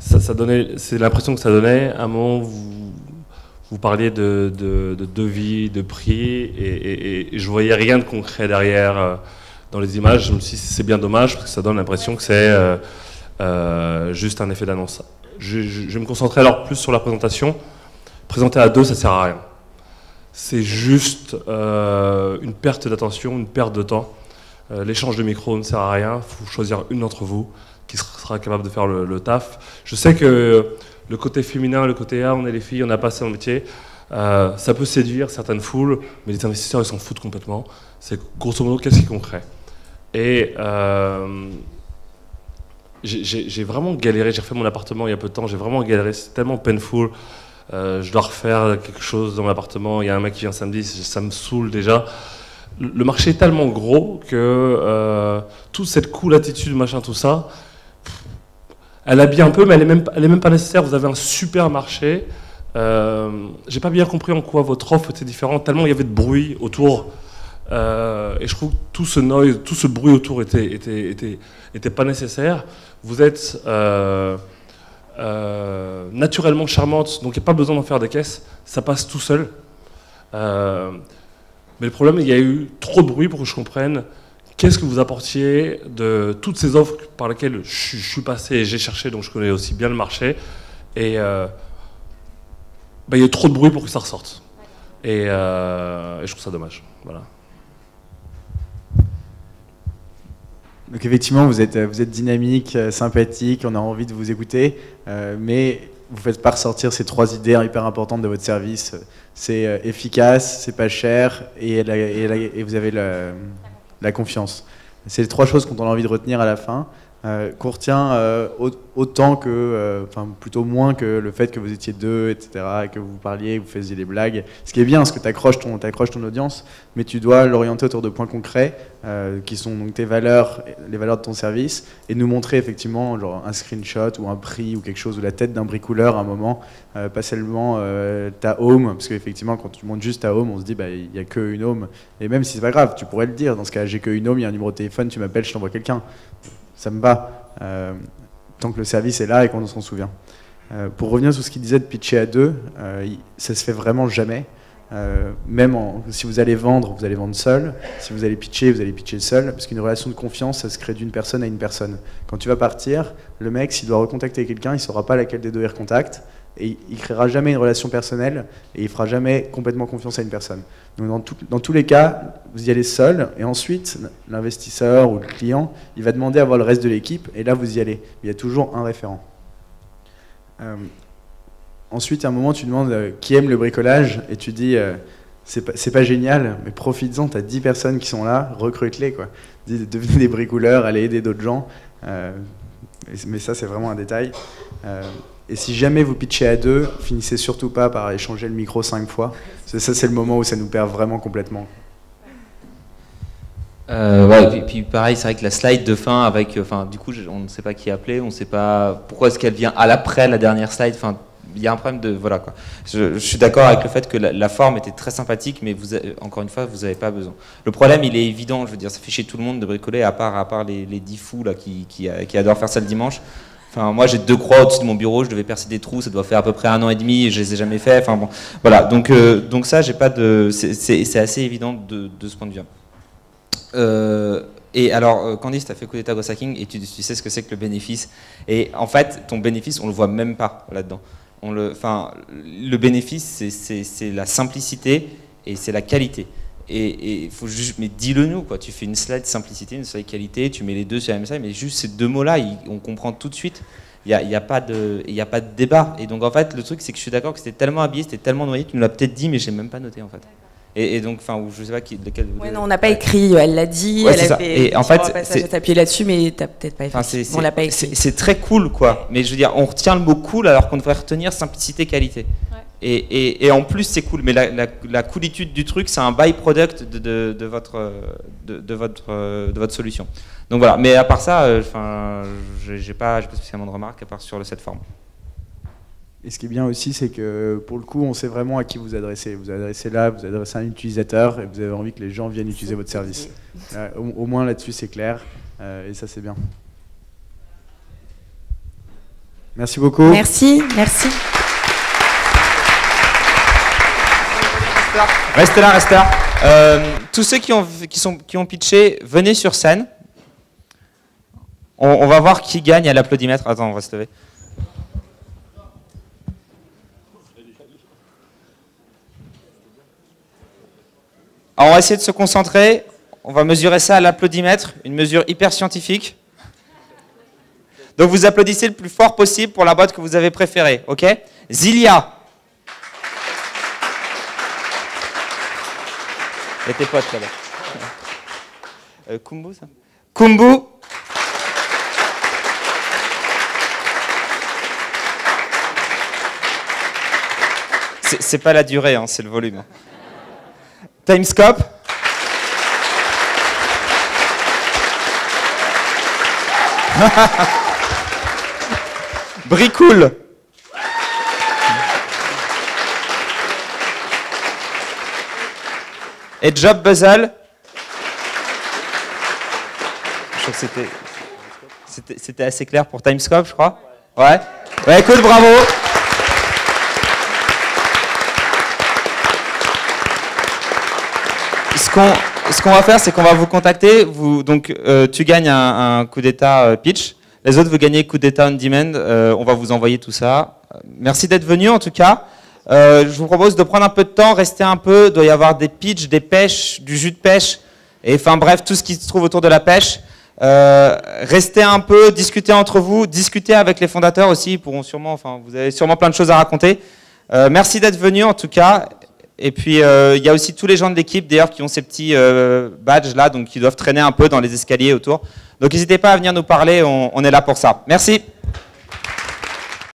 C'est l'impression que ça donnait. À un moment, vous parliez de devis, de prix, et je voyais rien de concret derrière dans les images. Je me suis dit, c'est bien dommage, parce que ça donne l'impression que c'est juste un effet d'annonce. Je vais me concentrer alors plus sur la présentation. Présenter à deux, ça sert à rien. C'est juste une perte d'attention, une perte de temps. L'échange de micro ne sert à rien. Il faut choisir une d'entre vous qui sera capable de faire le taf. Je sais que le côté féminin, le côté on est les filles, on n'a pas assez dans le métier, ça peut séduire certaines foules, mais les investisseurs ils s'en foutent complètement. C'est grosso modo qu'est-ce qui est concret. Et j'ai vraiment galéré. J'ai refait mon appartement il y a peu de temps. J'ai vraiment galéré. C'est tellement painful. Je dois refaire quelque chose dans mon appartement. Il y a un mec qui vient samedi, ça me saoule déjà. Le marché est tellement gros que toute cette cool attitude, machin, tout ça, elle habille un peu, mais elle est même pas nécessaire. Vous avez un super marché. J'ai pas bien compris en quoi votre offre était différente, tellement il y avait de bruit autour. Et je trouve que tout ce noise, tout ce bruit autour était pas nécessaire. Vous êtes naturellement charmante, donc il n'y a pas besoin d'en faire des caisses, ça passe tout seul. Mais le problème, il y a eu trop de bruit pour que je comprenne qu'est-ce que vous apportiez de toutes ces offres par lesquelles je suis passé et j'ai cherché, donc je connais aussi bien le marché. Et il y a eu trop de bruit pour que ça ressorte. Et je trouve ça dommage. Voilà. Donc effectivement, vous êtes dynamique, sympathique, on a envie de vous écouter, mais vous ne faites pas ressortir ces 3 idées hyper importantes de votre service. C'est efficace, c'est pas cher, et vous avez la confiance. C'est les 3 choses qu'on a envie de retenir à la fin, qu'on retient autant que, enfin plutôt moins que le fait que vous étiez 2, etc., et que vous parliez, que vous faisiez des blagues. Ce qui est bien, parce que tu accroches ton audience, mais tu dois l'orienter autour de points concrets, qui sont donc tes valeurs, les valeurs de ton service, et nous montrer effectivement genre un screenshot ou un prix ou quelque chose, ou la tête d'un bricoleur à un moment, pas seulement ta home, parce qu'effectivement quand tu montes juste ta home, on se dit bah il n'y a qu'une home, et même si c'est pas grave, tu pourrais le dire, dans ce cas j'ai qu'une home, il y a un numéro de téléphone, tu m'appelles, je t'envoie quelqu'un. Ça me va, tant que le service est là et qu'on s'en souvient. Pour revenir sur ce qu'il disait de pitcher à 2, ça se fait vraiment jamais. Même si vous allez vendre seul. Si vous allez pitcher seul. Parce qu'une relation de confiance, ça se crée d'une personne à une personne. Quand tu vas partir, le mec, s'il doit recontacter quelqu'un, il ne saura pas laquelle des deux il recontacte. Et il ne créera jamais une relation personnelle et il ne fera jamais complètement confiance à une personne. Donc dans tous les cas, vous y allez seul et ensuite l'investisseur ou le client, il va demander à voir le reste de l'équipe et là vous y allez. Il y a toujours un référent. Ensuite, à un moment, tu demandes qui aime le bricolage et tu dis c'est pas génial, mais profites-en, tu as 10 personnes qui sont là, recrute-les, quoi. Devenez des bricoleurs, allez aider d'autres gens. Mais ça, c'est vraiment un détail. Et si jamais vous pitchez à 2, finissez surtout pas par échanger le micro 5 fois. Ça, c'est le moment où ça nous perd vraiment complètement. Ouais, et puis pareil, c'est vrai que la slide de fin avec, du coup, on ne sait pas qui appeler, on ne sait pas pourquoi est-ce qu'elle vient à l'après la dernière slide. Il y a un problème de voilà quoi. Je suis d'accord avec le fait que la forme était très sympathique, mais encore une fois, vous n'avez pas besoin. Le problème, il est évident. Je veux dire, ça fait chier tout le monde de bricoler, à part les 10 fous là qui adorent faire ça le dimanche. Enfin, moi, j'ai 2 croix au-dessus de mon bureau, je devais percer des trous, ça doit faire à peu près 1 an et demi, et je les ai jamais fait. Enfin bon, voilà. Donc ça, j'ai pas de. C'est assez évident de ce point de vue. Et alors, Candice, tu as fait coup d'état ghost hacking et tu sais ce que c'est que le bénéfice. Et en fait, ton bénéfice, on le voit même pas là-dedans. Le bénéfice, c'est la simplicité et c'est la qualité. Et il faut juste, mais dis-le nous, quoi. Tu fais une slide simplicité, une slide qualité, tu mets les deux sur la même slide, mais juste ces 2 mots-là, on comprend tout de suite. Il n'y a pas de débat. Et donc, en fait, le truc, c'est que je suis d'accord que c'était tellement habillé, c'était tellement noyé, tu nous l'as peut-être dit, mais je l'ai même pas noté, en fait. Et donc, je sais pas lequel. Ouais, non, on n'a pas écrit, elle l'a dit, ouais, elle a fait. Et en fait, t'as appuyé là-dessus, mais t'as peut-être pas écrit. On l'a pas écrit. C'est très cool, quoi. Mais je veux dire, on retient le mot cool alors qu'on devrait retenir simplicité, qualité. Ouais. Et en plus, c'est cool. Mais la coolitude du truc, c'est un byproduct de votre solution. Donc voilà. Mais à part ça, j'ai pas spécialement de remarques à part sur cette forme. Et ce qui est bien aussi, c'est que pour le coup, on sait vraiment à qui vous adressez. Vous adressez là, vous adressez à un utilisateur et vous avez envie que les gens viennent utiliser votre service. Au moins là-dessus, c'est clair. Et ça, c'est bien. Merci beaucoup. Merci, merci. Restez là. Tous ceux qui ont pitché, venez sur scène. On va voir qui gagne à l'applaudimètre. Attends, on va se lever. Alors, on va essayer de se concentrer. On va mesurer ça à l'applaudimètre, une mesure hyper scientifique. Donc vous applaudissez le plus fort possible pour la boîte que vous avez préférée, ok? Zilia. Et tes potes là-bas. Kumbu, ça? Kumbu. C'est pas la durée, hein, c'est le volume. Timescope. Bricool. Et Job Puzzle. Je crois que c'était assez clair pour Timescope, je crois. Ouais. Ouais, cool, bravo. Ce qu'on va faire, c'est qu'on va vous contacter. Donc, tu gagnes un coup d'état pitch. Les autres, vous gagnez coup d'état on demand. On va vous envoyer tout ça. Merci d'être venu, en tout cas. Je vous propose de prendre un peu de temps, rester un peu. Il doit y avoir des pitchs, des pêches, du jus de pêche. Et enfin, bref, tout ce qui se trouve autour de la pêche. Restez un peu, discutez entre vous, discutez avec les fondateurs aussi. Ils pourront sûrement, vous avez sûrement plein de choses à raconter. Merci d'être venu, en tout cas. Et puis, il y a aussi tous les gens de l'équipe, d'ailleurs, qui ont ces petits badges là, donc qui doivent traîner un peu dans les escaliers autour. Donc, n'hésitez pas à venir nous parler, on est là pour ça. Merci.